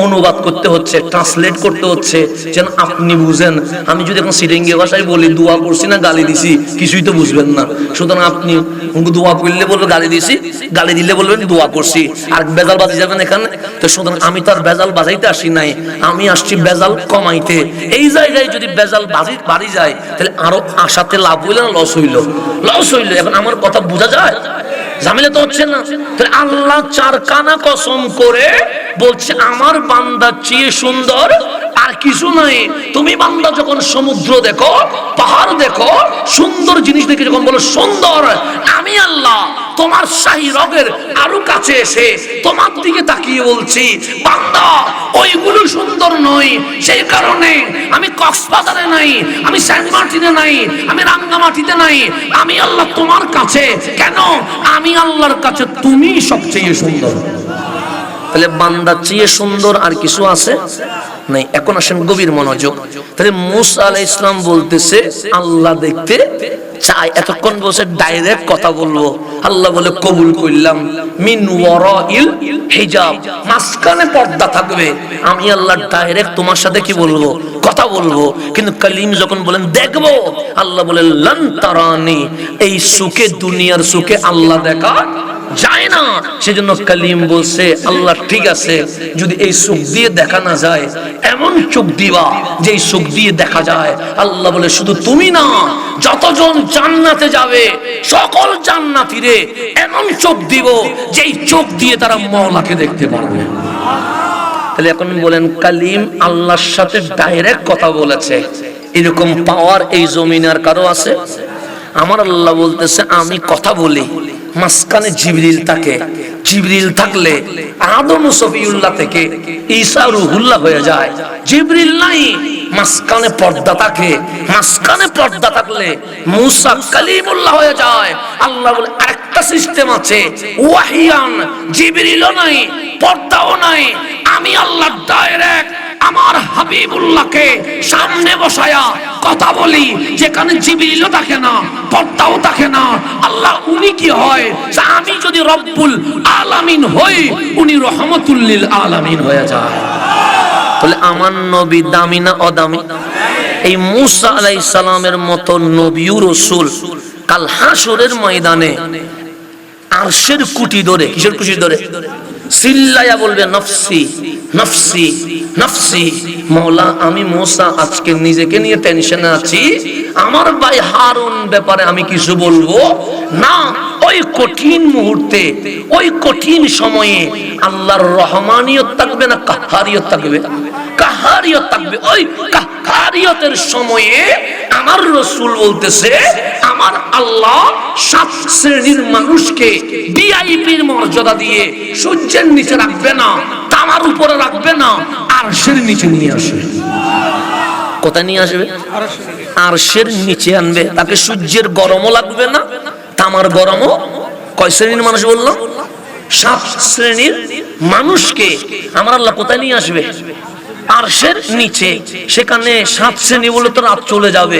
অনুবাদ করতে হচ্ছে, ট্রান্সলেট করতে হচ্ছে যেন আপনি বুঝেন। আমি যদি এখন সিডেঙ্গে ভাষায় বলি দোয়া করছি না গালি দিছি, কিছুই তো বুঝবেন না। সুতরাং আপনি দোয়া করলে বলবেন গালি দিছি, গালি দিলে বলবেন দোয়া করছি, আর বেজাল বাজি যাবেন এখানে। তো সুতরাং আমি তো আর বেজাল বাজাইতে আসি নাই, আমি আসছি বেজাল কমাইতে। এই জায়গায় যদি বেজাল বাড়ি যায় তাহলে আরো আশাতে লাভ হইল না লস হইল? লস হইল। এখন আমার কথা বোঝা যায়? ঝামেলা তো হচ্ছে না। তাহলে আল্লাহ চার কানা কসম করে বলছে আমার বান্দার চেয়ে সুন্দর আর কিছু নাই। তুমি বান্দা যখন সমুদ্র দেখো, পাহাড় দেখো, সুন্দর জিনিস দেখে যখন বলো সুন্দর, আমি আল্লাহ তোমার শাহী রগের আরো কাছে এসে তোমার দিকে তাকিয়ে বলছি বান্দা ওইগুলো সুন্দর নয়। সেই কারণে আমি কক্সবাজারে নাই, আমি সেন্ট মার্টিনে নাই, আমি রাঙ্গামাটিতে নাই, আমি আল্লাহ তোমার কাছে। কেন? আমি আল্লাহর কাছে তুমি সবচেয়ে সুন্দর। তাহলে বান্দার চেয়ে সুন্দর আর কিছু আছে নাই। এখন আসেন গভীর মনোযোগ। তাহলে মূসা আলাইহিস সালাম বলতেছে আল্লাহ দেখতে চাই। এতক্ষণ বসে ডাইরেক্ট কথা বলবো, আল্লাহ বলে কবুল করলাম। মিন ওয়ারাইল হিজাব, মাঝখানে পর্দা থাকবে। আমি আল্লাহ ডাইরেক্ট তোমার সাথে কি বলবো, কথা বলবো। কিন্তু কালিম যখন বলেন দেখবো, আল্লাহ বলে লান তারানি, এই সুখে দুনিয়ার সুখে আল্লাহ দেখা যায় না। সেজন্য কালিম বলছে আল্লাহ ঠিক আছে, যদি এই সুখ দিয়ে দেখা না যায় এমন চোখ দিবা যে সুখ দিয়ে দেখা যায়। আল্লাহ বলে শুধু তুমি না, যতজন জান্নাতে যাবে সকল জান্নাতীরে এমন চোখ দিব যেই চোখ দিয়ে তারা মওলাকে দেখতে পারবে। তাহলে এখন বলেন কালিম আল্লাহর সাথে ডাইরেক্ট কথা বলেছে, এরকম পাওয়ার এই জমিনে আর কারো আছে? আমার আল্লাহ বলতেছে আমি কথা বলি, মাঝখানে জিবরিল থাকে। জিবরিল থাকলে আদম সফিউল্লাহ থেকে ঈসা রুহুল্লাহ হয়ে যায়। জিবরিল নাই, মাঝখানে পর্দা থাকে। মাঝখানে পর্দা থাকলে মূসা কালিমুল্লাহ হয়ে যায়। আল্লাহ বলে আরেকটা সিস্টেম আছে, ওয়াহিয়ান, জিবরিলও নাই, পর্দাও নাই। আমি আল্লাহ ডাইরেক্ট আমার হাবিবুল্লাহকে সামনে বসায়া কথা বলি, যেখানে জিবরিলও থাকে না, পর্দাও থাকে না। আল্লাহ উনি কি হয়, আমি যদি রব্বুল আলামিন হই, উনি রহমাতুল লিল আলামিন হয়ে যায়। তাহলে আমার নবী দামি না অদামি? এই মূসা আলাইহিস সালামের মতো নবী ও রাসূল কাল হাসরের ময়দানে আরশের কুটি ধরে, কিসের কুটি ধরে? চিল্লায়া বলবে নফসি নফসি নফসি। মওলা আমি মূসা আজকে নিজেকে নিয়ে টেনশনে আছি, আমার ভাই হারুন ব্যাপারে আমি কিছু বলবো না। ওই কঠিন মুহূর্তে, ওই কঠিন সময়ে আল্লাহর রহমানিয়ত থাকবে না কাহারিয়ত থাকবে? কাহারিয়ত থাকবে। ওই কাহারিয়তের সময়ে আমার রাসূল বলতেছে আমার আল্লাহ 7 শ্রেণীর মানুষকে ভিআইপির মর্যাদা দিয়ে সূর্যের নিচে রাখবে না, তামার উপরে রাখবে না, আরশের নিচে নিয়ে আসবে। কোথায় নিয়ে আসবে? আরশের নিচে আনবে। তাকে সূর্যের গরমও লাগবে না, তামার গরমও। কয় শ্রেণীর মানুষ বললাম? 7 শ্রেণীর মানুষকে আমার আল্লাহ কোথায় নিয়ে আসবে? আরশের নিচে। সেখানে 7 শ্রেণী বলে তো রাত চলে যাবে।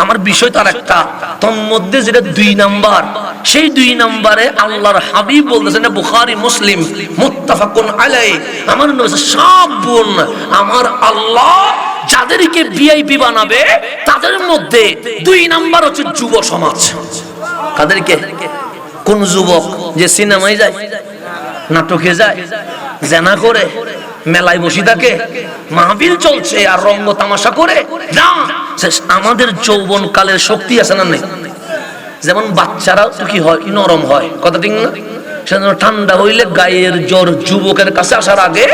আমার বিষয় তার একটা, তোর মধ্যে যেটা 2 নাম্বার, সেই 2 নাম্বারে আল্লাহর হাবিব বলতেছেন, বুখারী মুসলিম মুত্তাফাকুন আলাইহি, আমার নবী সাবুন, আমার আল্লাহ যাদেরকে ভিআইপি বানাবে তাদের মধ্যে 2 নাম্বার হচ্ছে যুব সমাজ। কাদেরকে? কোন যুবক যে সিনেমায় যায়, নাটকে যায়, জেনা করে, মেলায় বসে থাকে, মাহফিল চলছে আর রঙ্গ তামাশা করে না। আমাদের যৌবন কালের শক্তি আছে না নেই? যেমন বাচ্চারাও তো কি হয়, নরম হয়, কথা ঠিক না? সেজন্য ঠান্ডা হইলে গায়ের জ্বর যুবকের কাছে আসার আগে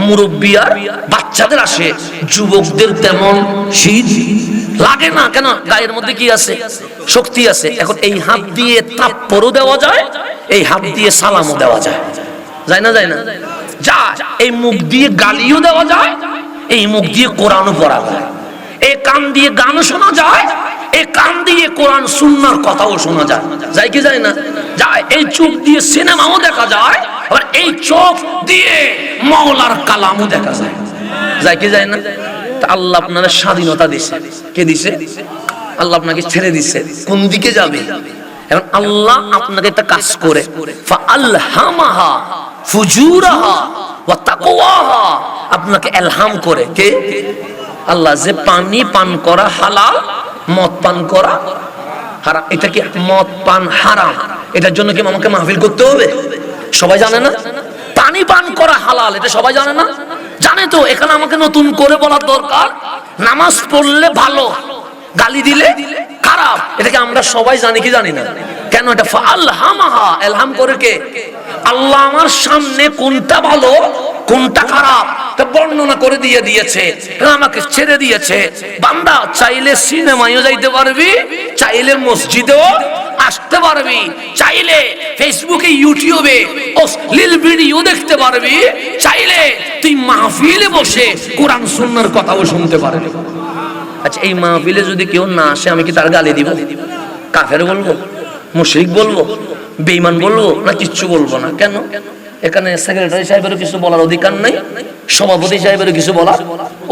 মুরব্বি আর বাচ্চাদের আসে। যুবকদের তেমন শীত লাগে না। কেন? গায়ের মধ্যে কি আছে? শক্তি আছে। এখন এই হাত দিয়ে থাপ্পড়ও দেওয়া যায়, এই হাত দিয়ে সালামও দেওয়া যায়। যায় না? যায় না? যায়। এই মুখ দিয়ে গালিও দেওয়া যায়, এই মুখ দিয়ে কোরআনও পড়া যায়, এই কান দিয়ে গান শোনা যায়, এই কান দিয়ে কোরআন সুন্নাহর কথাও শোনা যায়। যায় কি যায় না? যায়। এই চোখ দিয়ে সিনেমাও দেখা যায়, আবার এই চোখ দিয়ে মাওলার কালামও দেখা যায়। যায় কি যায় না? তা আল্লাহ আপনার স্বাধীনতা দিছে। কে দিছে? আল্লাহ আপনাকে ছেড়ে দিছে। কোন দিকে যাবে? এখন আল্লাহ আপনাকে একটা কাজ করে ফাআলহামাহা ফুজুরাহা ওয়া তাকওয়াহা, আপনাকে ইলহাম করে। কে? আল্লাহ। যে পানি পান করা হালাল, মদ পান করা হারাম। এটা কি মদ পান হারাম? এটার জন্য কি আমাকে মাহফিল করতে হবে? সবাই জানে না? পানি পান করা হালাল, এটা সবাই জানে না? জানে তো। এখানে আমাকে নতুন করে বলার দরকার? নামাজ পড়লে ভালো, গালি দিলে খারাপ, এটাকে আমরা সবাই জানি কি জানি না? কেন? এটা ফাআলহামাহা, ইলহাম করে কে? আল্লাহ আমার সামনে কোনটা ভালো কোনটা খারাপ তা বর্ণনা করে দিয়েছে, আমাকে ছেড়ে দিয়েছে। বান্দা চাইলে সিনেমায়ও যাইতে পারবি, চাইলে মসজিদেও আসতে পারবি, চাইলে ফেসবুকে ইউটিউবে অশ্লীল ভিডিও দেখতে পারবি, চাইলে তুই মাহফিলে বসে কোরআন সুন্নাহর কথাও শুনতে পারবি। আচ্ছা, এই মাহফিলে যদি কেউ না আসে, আমি কি তার গালি দিব? কাফের বলবো, মুশরিক বলবো, বেঈমান বলবো, না কিচ্ছু বলবো না? কেন? এখানে সেক্রেটারি সাহেবেরও কিছু বলার অধিকার নাই, সভাপতি সাহেবেরও কিছু বলার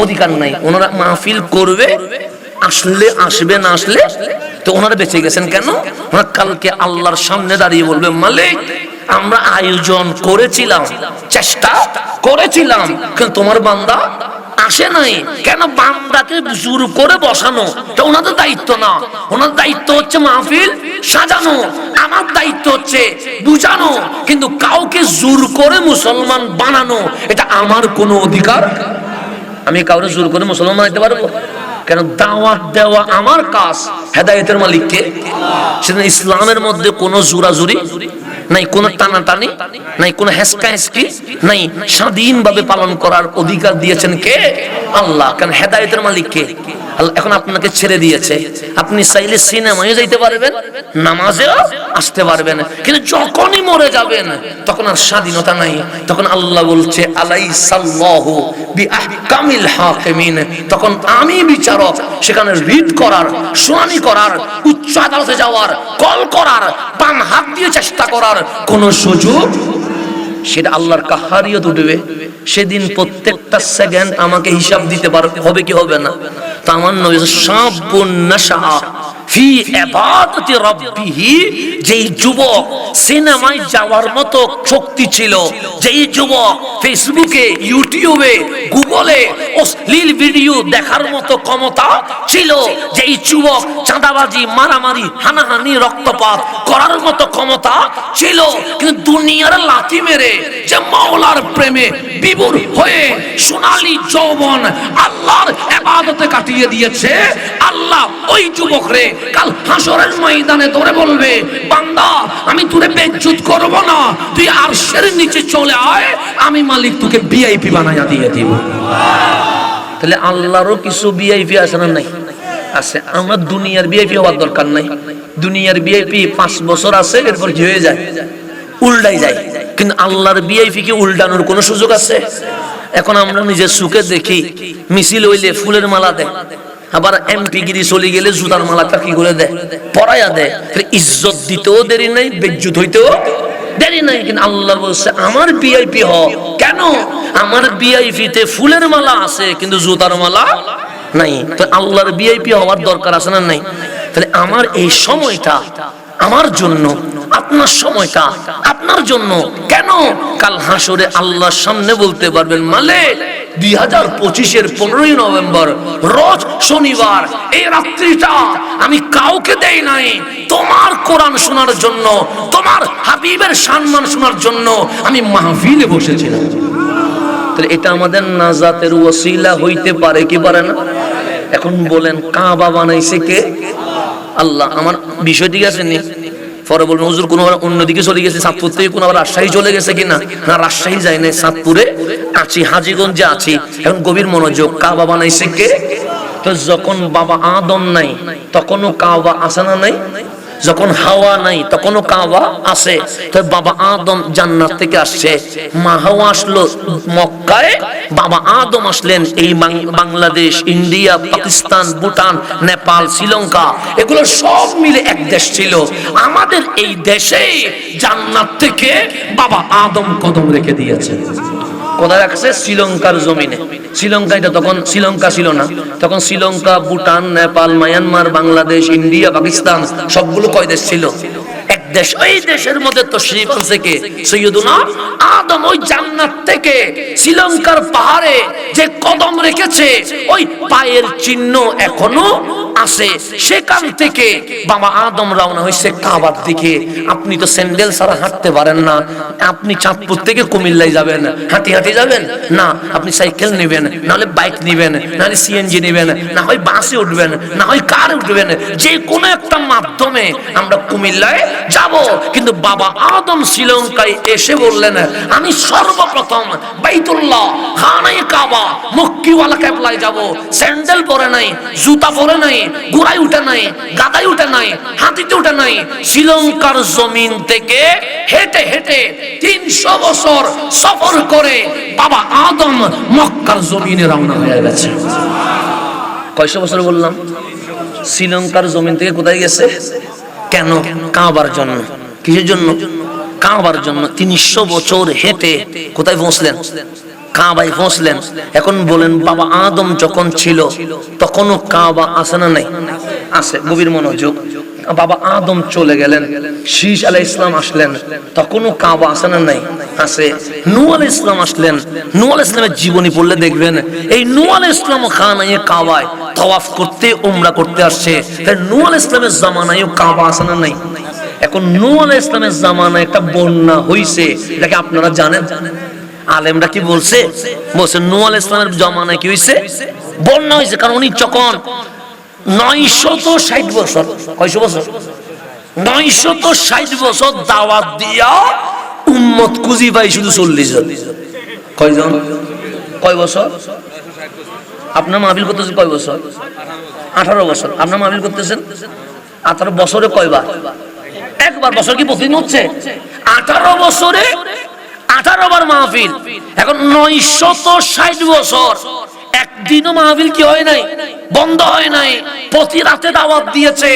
অধিকার নাই। ওনারা মাহফিল করবে, আসলে আসবে, না আসলে তো ওনারা বেঁচে গেছেন। কেন? ওনারা কালকে আল্লাহর সামনে দাঁড়িয়ে বলবে, মালিক আমরা আয়োজন করেছিলাম, চেষ্টা করেছিলাম, কিন্তু তোমার বান্দা আসে নাই। কেন? বান্দাকে জোর করে বসানো তো ওনাদের দায়িত্ব না। ওনাদের দায়িত্ব হচ্ছে মাহফিল সাজানো, আমার দায়িত্ব হচ্ছে বুঝানো। কিন্তু কাউকে জোর করে মুসলমান বানানো এটা আমার কোনো অধিকার। আমি কাউকে জোর করে মুসলমান বানাইতে পারবো? কেন? দাওয়াত দেওয়া আমার কাজ, হেদায়েতের মালিক কে? সেদিন ইসলামের মধ্যে কোনো জোরাজুরি নাই, কোনো টানাটানি নাই, কোনো হেসকা হেসকি নাই। স্বাধীনভাবে পালন করার অধিকার দিয়েছেন কে? আল্লাহ। কেন? হেদায়েতের মালিক কে? আল্লাহ। এখন আপনাকে ছেড়ে দিয়েছে, আপনি চাইলে সিনেমায় যাইতে পারবেন, নামাজেও আসতে পারবেন, কিন্তু যখনই মরে যাবেন তখন আর স্বাধীনতা নাই। তখন আল্লাহ বলছে আলাইসাল্লাহু বিআহকামিল হাকিমিন, তখন আমি বিচারক। সেখানে রিট করার, শুনানি করার, উচ্চ আদালতে যাওয়ার, কল করার, বাম হাত দিয়ে চেষ্টা করার কোন সুযোগ, সেটা আল্লাহর কাহারিয়ত উঠবে। সেদিন প্রত্যেকটা সেকেন্ড আমাকে হিসাব দিতে হবে কি হবে না? তো আমার নবী শাবুন নাশা ফি ইবাদাতি রাব্বিহি, যেই যুবক সিনেমায় যাওয়ার মতো শক্তি ছিল, যেই যুবক ফেসবুকে, ইউটিউবে, গুগলে অশ্লীল ভিডিও দেখার মতো ক্ষমতা ছিল, যেই যুবক চাঁদাবাজি, মারামারি, হানাহানি, রক্তপাত করার মতো ক্ষমতা ছিল, কিন্তু দুনিয়ার লাথি মেরে যে মাওলার প্রেমে বিভোর হয়ে সোনালী যৌবন আল্লাহর ইবাদতে কাটিয়ে দিয়েছে, আল্লাহ ওই যুবক রে কাল হাসরের ময়দানে ধরে বলবে, বান্দা আমি তোরে বেইজ্জত করব না, তুই আরশের নিচে চলে আয়, আমি মালিক তোকে ভিআইপি বানায়া দিয়ে দিব। তাহলে আল্লাহরও কিছু ভিআইপি আছে না নাই? আছে। আমরা দুনিয়ার ভিআইপি হওয়ার দরকার নাই। দুনিয়ার ভিআইপি 5 বছর আছে, এরপর কি হয়ে যায়? উল্টাই যায়। কিন্তু আল্লাহর ভিআইপি কি উল্টানোর কোনো সুযোগ আছে? এখন আমরা নিজের সুখে দেখি, মিছিল হইলে ফুলের মালা দেয়, আবার এমপি গিরি চলে গেলে জুতার মালাটা কি করে দেয়? পরাইয়া দেয়। ইজ্জত দিতেও দেরি নাই, বেইজ্জত হইতেও দেরি নাই। কিন্তু আল্লাহ বলছে আমার ভিআইপি হ। কেন? আমার ভিআইপি তে ফুলের মালা আছে, কিন্তু জুতার মালা নাই। তো আল্লাহর ভিআইপি হওয়ার দরকার আছে না নাই? তাহলে আমার এই সময়টা আমার জন্য, আপনার সময়টা আপনার জন্য। কেন? কাল হাসরে আল্লাহর সামনে বলতে পারবেন, মালিক 2025-এর 15ই নভেম্বর রোজ শনিবার এই রাত্রিটা আমি কাউকে দেই নাই তোমার কোরআন শোনার জন্য, তোমার হাবিবের সম্মান শোনার জন্য আমি মাহফিলে বসেছিলাম। তাহলে এটা আমাদের নাজাতের ওসিলা হইতে পারে কি পারে না? এখন বলেন, কাবা বানাইছে কে? আল্লাহ। আমার বিষয় ঠিক আছে নি? পরে বলবেন হুজুর কোন অন্যদিকে চলে গেছে, চাঁদপুর থেকে কোন আবার রাজশাহী চলে গেছে কিনা? না, রাজশাহী যায় না, চাঁদপুরে আছি, হাজীগঞ্জে আছি। এখন গভীর মনোযোগ, কাবা বানাইছে কে? তো যখন বাবা আদম নাই তখনও কাবা আছে না নাই? যখন হাওয়া নাই তখনও কাবা আছে। তো বাবা আদম জান্নাত থেকে আসছে, মা হাওয়া আসলো মক্কায়, বাবা আদম আসলেন এই বাংলাদেশ, ইন্ডিয়া, পাকিস্তান, ভুটান, নেপাল, শ্রীলঙ্কা, এগুলো সব মিলে এক দেশ ছিল। আমাদের এই দেশে জান্নাত থেকে বাবা আদম কদম রেখে দিয়েছে। কোথায় রাখছে? শ্রীলঙ্কার জমিনে। শ্রীলঙ্কা, এটা তখন শ্রীলঙ্কা ছিল না, তখন শ্রীলঙ্কা, ভুটান, নেপাল, মায়ানমার, বাংলাদেশ, ইন্ডিয়া, পাকিস্তান সবগুলো কয় দেশ ছিল? এক দেশ। ওই দেশের মধ্যে তশরীফ আনছে কে? সৈয়দুনা আদম। ওই জান্নাত থেকে শ্রীলঙ্কার পাহাড়ে যে কদম রেখেছে, ওই পায়ের চিহ্ন এখনো আছে। সেখান থেকে বাবা আদম রওনা হয়েছে কাবার দিকে। আপনি তো স্যান্ডেল ছাড়া হাঁটতে পারেন না, আপনি চাঁদপুর থেকে কুমিল্লায় যাবেন, হাঁটি হাঁটি যাবেন না, আপনি সাইকেল নেবেন, নাহলে বাইক নেবেন, নাহলে সিএনজি নেবেন, না হয় বাসে উঠবেন, না হয় কারে উঠবেন, যে কোনো একটা মাধ্যমে আমরা কুমিল্লায় যাব। কিন্তু বাবা আদম শ্রীলঙ্কায় এসে বললেন, আমি সর্বপ্রথম বাইতুল্লাহ, খানায়ে কাবা, মক্কিওয়ালা কেবলায় যাব। স্যান্ডেল পরে নাই, জুতা পরে নাই, ঘোড়ায় উঠে নাই, গাদায় উঠে নাই, হাতিতে উঠে নাই। শ্রীলঙ্কার জমিন থেকে হেঁটে হেঁটে 300 বছর সফর করে বাবা আদম মক্কার জমিনে রওনা হয়ে গেছে। কয়শো বছর বললাম? শ্রীলঙ্কার জমিন থেকে কোথায় গেছে? কেন? কাবার জন্য। কিসের জন্য? কাবার জন্য। 300 বছর হেঁটে কোথায় পৌঁছলেন? কাবায় পৌঁছলেন। এখন বলেন, বাবা আদম যখন ছিল তখনও কাবা আছে না নাই? আছে। গভীর মনোযোগ। বাবা আদম চলে গেলেন, শীষ আলাইহিস সালাম আসলেন, তখনও কাবা আছে না নাই? আছে। নূহ আলাইহিস সালাম আসলেন, নূহ আলাইহিস সালামের জীবনী পড়লে দেখবেন এই নূহ আলাইহিস সালাম খানায়ে কাবায় তাওয়াফ করতে, উমরা করতে আসছে। তাই নূহ আলাইহিস সালামের জামানায়ও কাবা আছে না নাই? এখন নূহ আলাইহিস সালামের জামানায় একটা বন্যা হইছে, এটাকে আপনারা জানেন? আলেমরা কি বলছে? বলছে নূহ আলাইহিস সালামের জামানায় কি হইছে? বন্যা হইছে। কারণ উনি যখন 960 বছর, কয়শো বছর? 960 বছর দাওয়াত দিয়া উম্মত খুঁজি পাই শুধু 40 জন। কয়জন? কয় বছর? আপনার মাহফিল করতেছেন কয় বছর? 18 বছর। আপনার মাহফিল করতেছেন 18 বছরে কয়বার? একবার। বছর কি প্রতিদিন হচ্ছে? 18 বছরে 18 বার মাহফিল। এখন 960 বছর একদিনও মাহফিল কি হয় নাই? বন্ধ হয় নাই। প্রতি রাতে দাওয়াত দিয়েছে।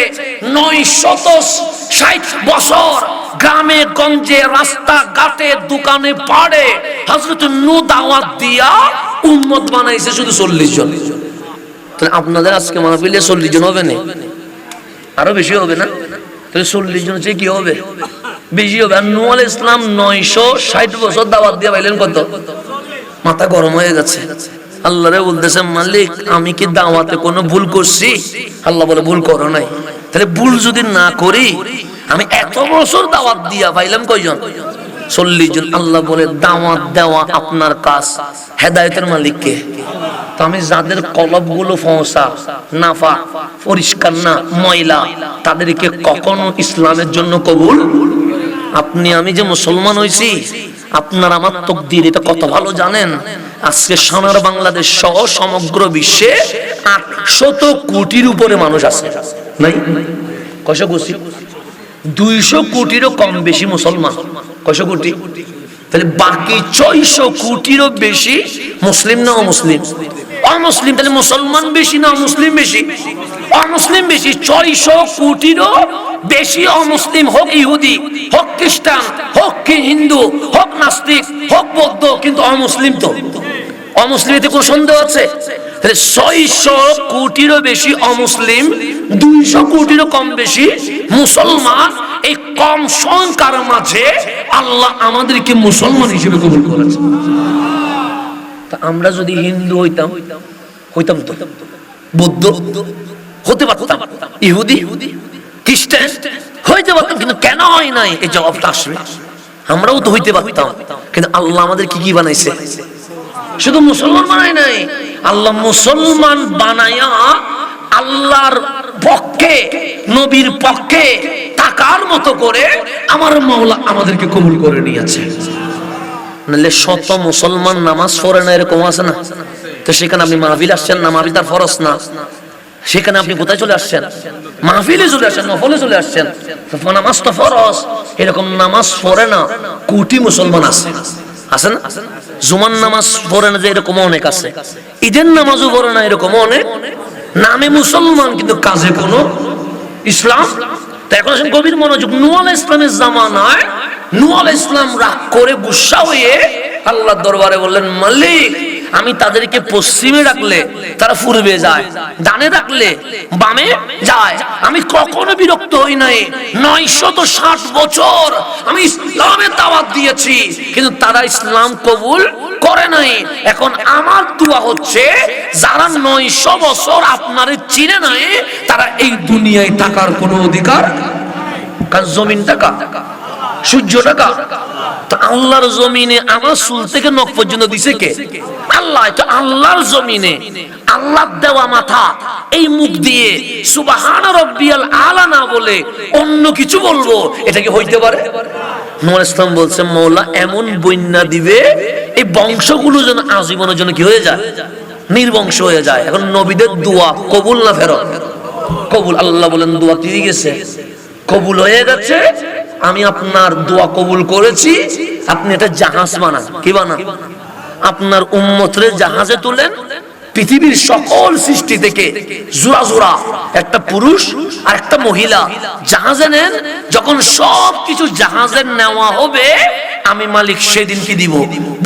960 বছর গ্রামে গঞ্জে, রাস্তা ঘাটে, দোকানে পাড়ে হযরত নূহ দাওয়াত দিয়া উম্মত বানাইছে শুধু 40 জন। তাহলে আপনাদের আজকে মাহফিলে 40 জন হবে না? আরো বেশি হবে না? তাহলে 40 জন চেয়ে কি হবে? বেশি হবে। আর নূহ আলাইহিস সালাম 960 বছর দাওয়াত দিয়ে পাইলেন কত? মাথা গরম হয়ে যাচ্ছে। আল্লাহরে বলতেছে, মালিক আমি কি দাওয়াতে কোনো ভুল করছি? আল্লাহ বলে, ভুল করো নাই। তাহলে ভুল যদি না করি, আমি এত বছর দাওয়াত দিয়া পাইলাম কয়জন? 40 জন। আল্লাহ বলে, দাওয়াত দেওয়া আপনার কাজ, হেদায়েতের মালিক কে? তো আমি যাদের কলবগুলো ফোঁসা, নাফা, পরিষ্কার না, ময়লা, তাদেরকে কখনো ইসলামের জন্য কবুল। আপনি আমি যে মুসলমান হইছি, আপনার আমার তাকদীর এটা কত ভালো জানেন? আজকে সোনার বাংলাদেশ সহ সমগ্র বিশ্বে 800 কোটির উপরে মানুষ আছে। নাই? কয়শো কোটি? 200 কোটিরও কম বেশি মুসলমান। কয়শো কোটি? তাহলে বাকি 600 কোটিরও বেশি মুসলিম না অমুসলিম? অমুসলিম। তাহলে মুসলমান বেশি না অমুসলিম বেশি? অমুসলিম বেশি। 600 কোটিরও বেশি অমুসলিম, হোক ইহুদি, হোক খ্রিস্টান, হোক হিন্দু, হোক নাস্তিক, হোক বৌদ্ধ, কিন্তু অমুসলিম তো। অমুসলিমতে কোনো সন্দেহ আছে? তাহলে 600 কোটিরও বেশি অমুসলিম, 200 কোটিরও কম বেশি মুসলমান। এই কম সংখ্যার মাঝে আল্লাহ আমাদেরকে মুসলমান হিসেবে কবুল করেছে। তা আমরা যদি হিন্দু হইতাম তো, বৌদ্ধ হতে পারতাম, ইহুদি, খ্রিস্টান হইতে পারতাম, কিন্তু কেন হয় নাই? এই জবাবটা আসবে। আমরাও তো হইতে পারতাম, কিন্তু আল্লাহ আমাদের কি বানাইছে? শুধু মুসলমান বানায় নাই, আল্লাহ মুসলমান বানায়া আল্লাহর পক্ষে, নবীর পক্ষে থাকার মতো করে আমার মাওলা আমাদেরকে কবুল করে নিয়েছে। নাহলে শত মুসলমান নামাজ পড়ে না, এরকম আছে না? তো সেখানে আপনি মাহফিল আসছেন না, মাহফিল তার ফরজ না, সেখানে আপনি কোথায় চলে আসছেন? মাহফিলে চলে আসছেন, নফলে চলে আসছেন। নামাজ তো ফরজ। এরকম নামাজ পড়ে না কোটি মুসলমান আছে, আছে না? জুমার নামাজ পড়ে না যে, এরকম অনেক আছে। ঈদের নামাজও পড়ে না, এরকম অনেক। নামে মুসলমান কিন্তু কাজে কোনো ইসলাম। তাই এখন আসেন গভীর মনোযোগ। নূহ আলাইহিস সালামের জামানায় নূহ আলাইহিস সালাম রাগ করে গুসা হয়ে আল্লাহর দরবারে বললেন, মালিক আমি তাদেরকে পশ্চিমে রাখলে তারা পূর্বে যায়, ডানে রাখলে বামে যায়। আমি কখনো বিরক্ত হই নাই। 960 বছর আমি ইসলামের দাওয়াত দিয়েছি, কিন্তু তারা ইসলাম কবুল করে নাই। এখন আমার দোয়া হচ্ছে, যারা 900 বছর আপনারে চিনে নাই, তারা এই দুনিয়ায় থাকার কোনো অধিকার, কারণ জমিন টাকা, সূর্য টাকা, তো আল্লাহর জমিনে আমার চুল থেকে নখ পর্যন্ত দিছে কে? আল্লাহ। তো আল্লাহর জমিনে আল্লাহ দেওয়া মাথা, এই মুখ দিয়ে সুবহান রাব্বিয়াল আলা না বলে অন্য কিছু বলবো, এটা কি হইতে পারে? নূর ইসলাম বলছে, মওলা এমন বন্যা দিবে এই বংশগুলো যেন আজীবনের জন্য কি হয়ে যায়, নির্বংশ হয়ে যায়। এখন নবীদের দোয়া কবুল না ফেরত? কবুল। আল্লাহ বলেন দোয়া দিয়ে গেছে, কবুল হয়ে গেছে, আমি আপনার দোয়া কবুল করেছি। আপনি এটা জাহাজ বানান। কি বানান? আপনার উম্মতরে জাহাজে তুলেন, পৃথিবীর সকল সৃষ্টি থেকে জোড়া জোড়া একটা পুরুষ আর একটা মহিলা জাহাজে নেন। যখন সব কিছু জাহাজে নেওয়া হবে, আমি মালিক সেদিন কি দিব?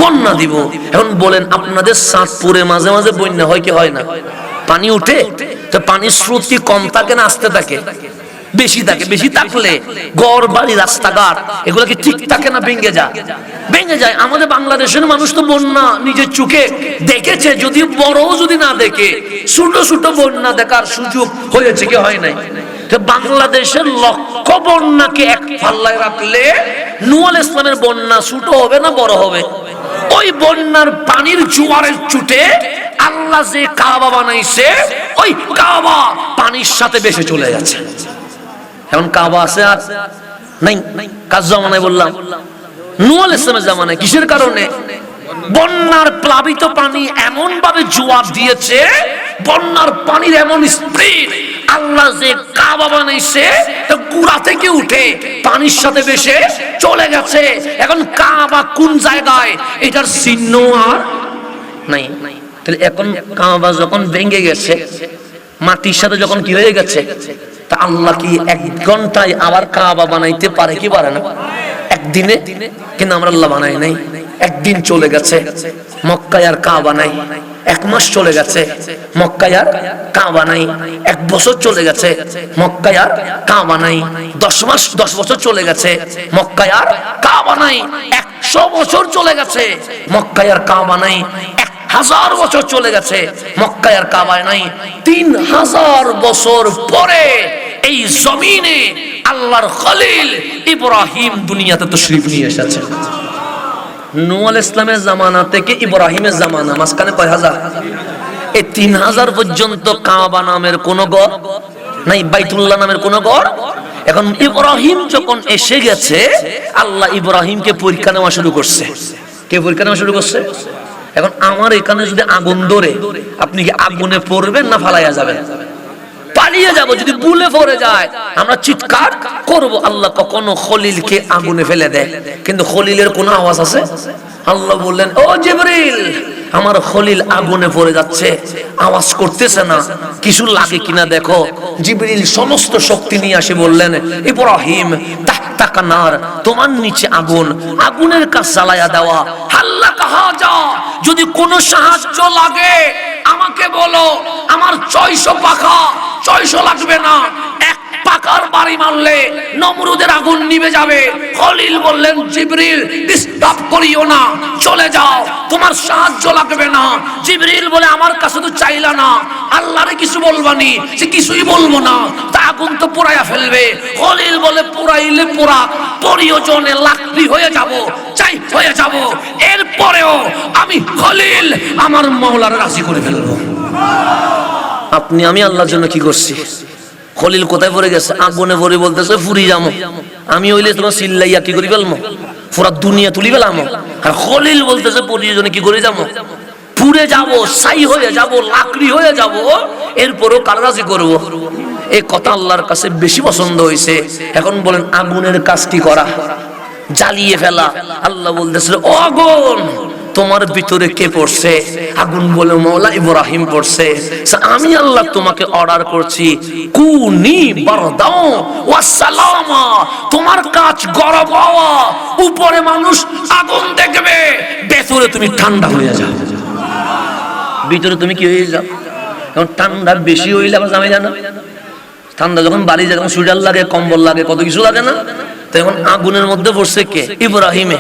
বন্যা দিব। এখন বলেন, আপনাদের চাঁদপুরে মাঝে মাঝে বন্যা হয় কি হয় না? পানি উঠে, তো পানির স্রোত কি কম থাকে না আস্তে থাকে? বেশি থাকে। বেশি থাকলে ঘর বাড়ি রাস্তাঘাট এগুলো কি ঠিক থাকে না ভেঙে যায়? ভেঙে যায়। আমাদের বাংলাদেশের মানুষ তো বন্যা নিজের চোখে দেখেছে, যদি বড় যদি না দেখে, ছোট ছোট বন্যা দেখার সুযোগ হয়েছে কি হয় নাই? বাংলাদেশের লক্ষ বন্যাকে এক পাল্লায় রাখলে নূর ইসলামের বন্যা ছোট হবে না বড় হবে? ওই বন্যার পানির জোয়ারের চুটে আল্লাহ যে কাবা বানাইছে, ওই কাবা পানির সাথে ভেসে চলে যাচ্ছে। এখন কাবা আছে আর নাই? কার জামানায় বললাম? নূর ইসলামের জামানায়। কিসের কারণে? বন্যার প্লাবিত পানি এমন ভাবে জোয়ার দিয়েছে, বন্যার পানির এমন স্পিড, আল্লাহ যে কাবা বানাইছে গুড়া থেকে উঠে পানির সাথে ভেসে চলে গেছে। এখন কাবা কোন জায়গায়, এটার চিহ্ন আর নাই। তাহলে এখন কাবা যখন ভেঙে গেছে, মাটির সাথে যখন কি হয়ে গেছে, তা আল্লাহ কি 1 ঘন্টায় আবার কাবা বানাইতে পারে কি পারে না? একদিনে। কিন্তু আমরা আল্লাহ বানাই নাই। একদিন চলে গেছে, মক্কায় আর কাবা নাই। 1 মাস চলে গেছে, মক্কায় আর কাবা নাই। 1 বছর চলে গেছে, মক্কায় আর কাবা নাই। 10 মাস 10 বছর চলে গেছে, মক্কায় আর কাবা নাই। 100 বছর চলে গেছে, মক্কায় আর কাবা নাই। 1000 বছর চলে গেছে, মক্কায় আর কাবা নাই। 3000 বছর পরে এই জমিনে আল্লাহর খলিল ইব্রাহিম দুনিয়াতে তাশরীফ নিয়ে এসেছে। নূহ ইসলামের জামানা থেকে ইব্রাহিমের জামানা মাঝখানে কয় হাজার? এই 3000 পর্যন্ত কাবা নামের কোন ঘর নাই, বাইতুল্লাহ নামের কোন ঘর। এখন ইব্রাহিম যখন এসে গেছে, আল্লাহ ইব্রাহিমকে পরীক্ষা নেওয়া শুরু করছে। কে পরীক্ষা নেওয়া শুরু করছে? এখন আমার এখানে যদি আগুন ধরে, আপনি কি আগুনে পড়বেন না ফালাইয়া যাবেন? পালিয়ে যাব। যদি ভুলে পড়ে যায়, আমরা চিৎকার করব। আল্লাহ কখনো খলিলকে আগুনে ফেলে দেয়, কিন্তু খলিলের কোনো আওয়াজ আছে? আল্লাহ বললেন, ও জিবরিল, আমার খলিল আগুনে পড়ে যাচ্ছে, আওয়াজ করতেছে না, কিছু লাগে কিনা দেখো। জিবরিল সমস্ত শক্তি নিয়ে আসে বললেন, ইব্রাহিম তাহতাকা নার, তোমার নিচে আগুন, আগুনের কাজ জ্বালায়া দেওয়া। আল্লাহ কাহা যা, যদি কোনো সাহায্য লাগে আমাকে বলো, আমার 600 পাখা, 600 লাগবে না, 1 পাকার বাড়ি মারলে নমরুদের আগুন নিভে যাবে। খলিল বললেন, জিবরিল ডিস্টার্ব করিও না, চলে যাও, তোমার সাহায্য লাগবে না। জিবরিল বলে, আমার কাছে তো চাইলা না, আল্লাহরে কিছু বলবানি? সে কিছুই বলবো না, তা আগুন তো পোড়াইয়া ফেলবে। খলিল বলে, পোড়াইলে পোড়া, প্রয়োজনে লাকড়ি হয়ে যাব, চাই হয়ে যাব, এরপরেও আমি খলিল আমার মাওলার রাজি করে ফেলবো। আপনি আমি আল্লাহর জন্য কি করছি? খলিল কোথায় পড়ে গেছে? আগুনে পড়ে বলতেছে, ফুরি যামো। আমি হইলে তোমার চিল্লাইয়া কি করি ফেলবো, পুরা দুনিয়া তুলি ফেলামো। আর খলিল বলতেছে, প্রয়োজনে কি করে যাবো, পুড়ে যাব, ছাই হয়ে যাব, লাকড়ি হয়ে যাব, এরপরও কার রাজি করবো? এই কথা আল্লাহর কাছে বেশি পছন্দ হয়েছে। এখন বলেন, আগুনের কাজ কি করা? জ্বালিয়ে ফেলা। আল্লাহ বলতেছে, ও আগুন, তোমার ভিতরে কে পড়ছে? আগুন বলে মওলা ইব্রাহিম পড়ছে। আমি আল্লাহ তোমাকে অর্ডার করছি, কুনি বারদাও ওয়া সালামা, তোমার কাজ গরম হওয়া, উপরে মানুষ আগুন দেখবে, ভেতরে তুমি ঠান্ডা হয়ে যাও। ভিতরে তুমি কি হয়ে যাও? কারণ ঠান্ডা বেশি হইলে আবার জামাই জানা, ঠান্ডা যখন বাড়ি যায় তখন সুইটার লাগে, কম্বল লাগে, কত কিছু লাগে না? তখন আগুনের মধ্যে পড়ছে কে? ইব্রাহিমে।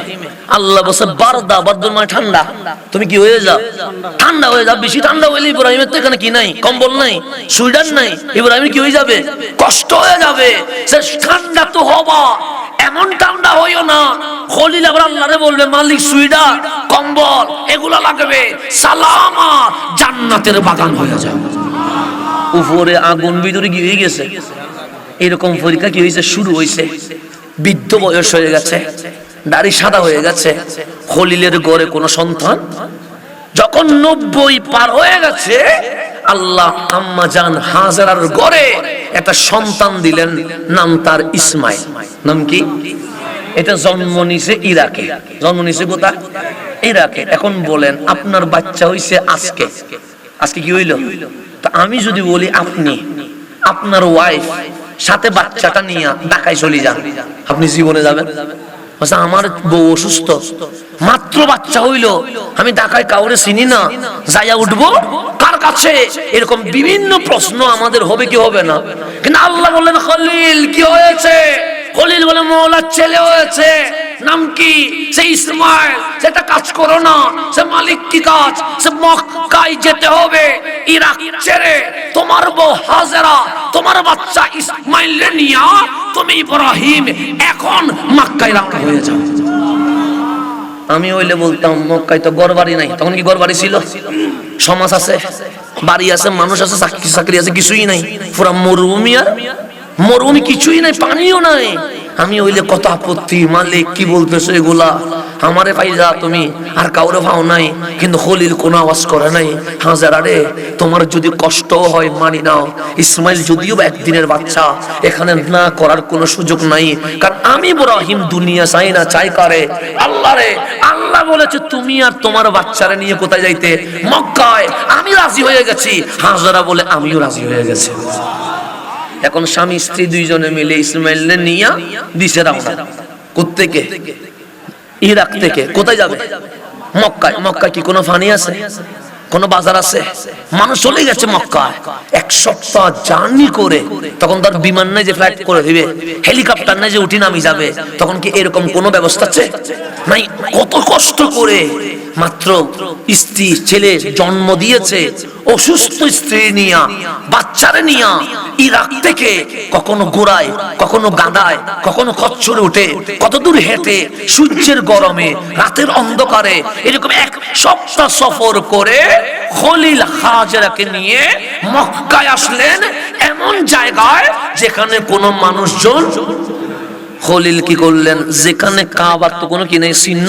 আল্লাহ বলছে বারদা, বারদুর মানে ঠান্ডা, তুমি কি হয়ে যাও? ঠান্ডা হয়ে যাও। বেশি ঠান্ডা হইলে ইব্রাহিমের তো এখানে কি নাই, কম্বল নাই, সুইটার নাই, ইব্রাহিমের কি হয়ে যাবে? কষ্ট হয়ে যাবে। সে ঠান্ডা তো হবা, এমন ঠান্ডা হইও না খলিল আবার আল্লাহরে বলবে মালিক সুইটার কম্বল এগুলা লাগবে, সালামা জান্নাতের বাগান হয়ে যাবে। উপরে আগুন, ভিতরে কি হয়ে গেছে? এরকম পরীক্ষা কি হয়েছে? শুরু হয়েছে। বৃদ্ধ বয়স হয়ে গেছে, দাড়ি সাদা হয়ে গেছে, খলিলের ঘরে কোনো সন্তান। যখন 90 পার হয়ে গেছে, আল্লাহ আম্মা জান হাজেরার ঘরে একটা সন্তান দিলেন, নাম তার ইসমাইল। নাম কি? এটা জন্ম নিছে ইরাকে। জন্ম নিছে কোথায়? ইরাকে। এখন বলেন আপনার বাচ্চা হইছে আজকে, আজকে কি হইল? তো আমি যদি বলি আপনি আপনার ওয়াইফ সাথে বাচ্চাটা নিয়ে ঢাকায় চলে যান, আপনি জীবনে যাবেন? আমার বউ অসুস্থ, মাত্র বাচ্চা হইল, আমি ঢাকায় কাউরে চিনি না, যাইয়া উঠবো কার কাছে? এরকম বিভিন্ন প্রশ্ন আমাদের হবে কি হবে না? কিন্তু আল্লাহ বললেন খলিল কি হয়েছে? খলিল বলে মওলার ছেলে হয়েছে। নাম কি? সে ইসমাইল। সেটা কাজ করো না, সে মালিক কি কাজ? সে মক্কায় যেতে হবে, ইরাক ছেড়ে তোমার বউ হাজেরা, তোমার বাচ্চা ইসমাইল নিয়া তুমি ইব্রাহিম এখন মক্কায় রাখা হয়ে যাও। আমি হইলে বলতাম মক্কায় তো ঘর বাড়ি নাই। তখন কি ঘর বাড়ি ছিল? সমাজ আছে, বাড়ি আছে, মানুষ আছে, চাকরি আছে, কিছুই নাই। পুরা মরুভূমি, আর মরুভূমি, কিছুই নাই, পানিও নাই। আমি হইলে কত আপত্তি, মালিক কি বলতেছো এগুলা? আমারে পাই যা তুমি, আর কাউরে পাও নাই। কিন্তু খলিল কোন আওয়াজ করে নাই। হাজেরা রে, তোমার যদি কষ্ট হয় মানি নাও, ইসমাইল যদিও একদিনের বাচ্চা, এখানে না করার কোনো সুযোগ নাই। কারণ আমি ইব্রাহিম দুনিয়া চাই না, চাই কারে? আল্লাহ রে। আল্লাহ বলেছে তুমি আর তোমার বাচ্চারে নিয়ে কোথায় যাইতে? মক্কায়। আমি রাজি হয়ে গেছি। হাজেরা বলে আমিও রাজি হয়ে গেছি। এখন স্বামী স্ত্রী দুইজনে মিলে ইসমাইল নিয়ে দিছে রওনা। কোত্থেকে? ইরাক থেকে। কোথায় যাবে? মক্কায়। মক্কায় কি কোনো পানি আছে? কোন বাজার আছে? মানুষ চলে গেছে মক্কায়। 1 সপ্তাহ জার্নি করে, তখন তার বিমান নাই যে ফ্লাইট করে দিবে, হেলিকপ্টার নাই যে উঠি নামি যাবে, তখন কি এরকম কোনো ব্যবস্থা আছে? নাই। কত কষ্ট করে মাত্র স্ত্রী ছেলে জন্ম দিয়েছে, অসুস্থ স্ত্রী নিয়া, বাচ্চারে নিয়া ইরাক থেকে কখনো ঘোড়ায়, কখনো গাদায়, কখনো খচ্চরে উঠে, কত দূর হেঁটে, সূর্যের গরমে, রাতের অন্ধকারে, এরকম 1 সপ্তাহ সফর করে খলিল হাজেরাকে নিয়ে মক্কায় আসলেন, এমন জায়গায় যেখানে কোনো মানুষজন। খলিল কি করলেন? যেখানে কাবার তো কোনো কি নেই, চিহ্ন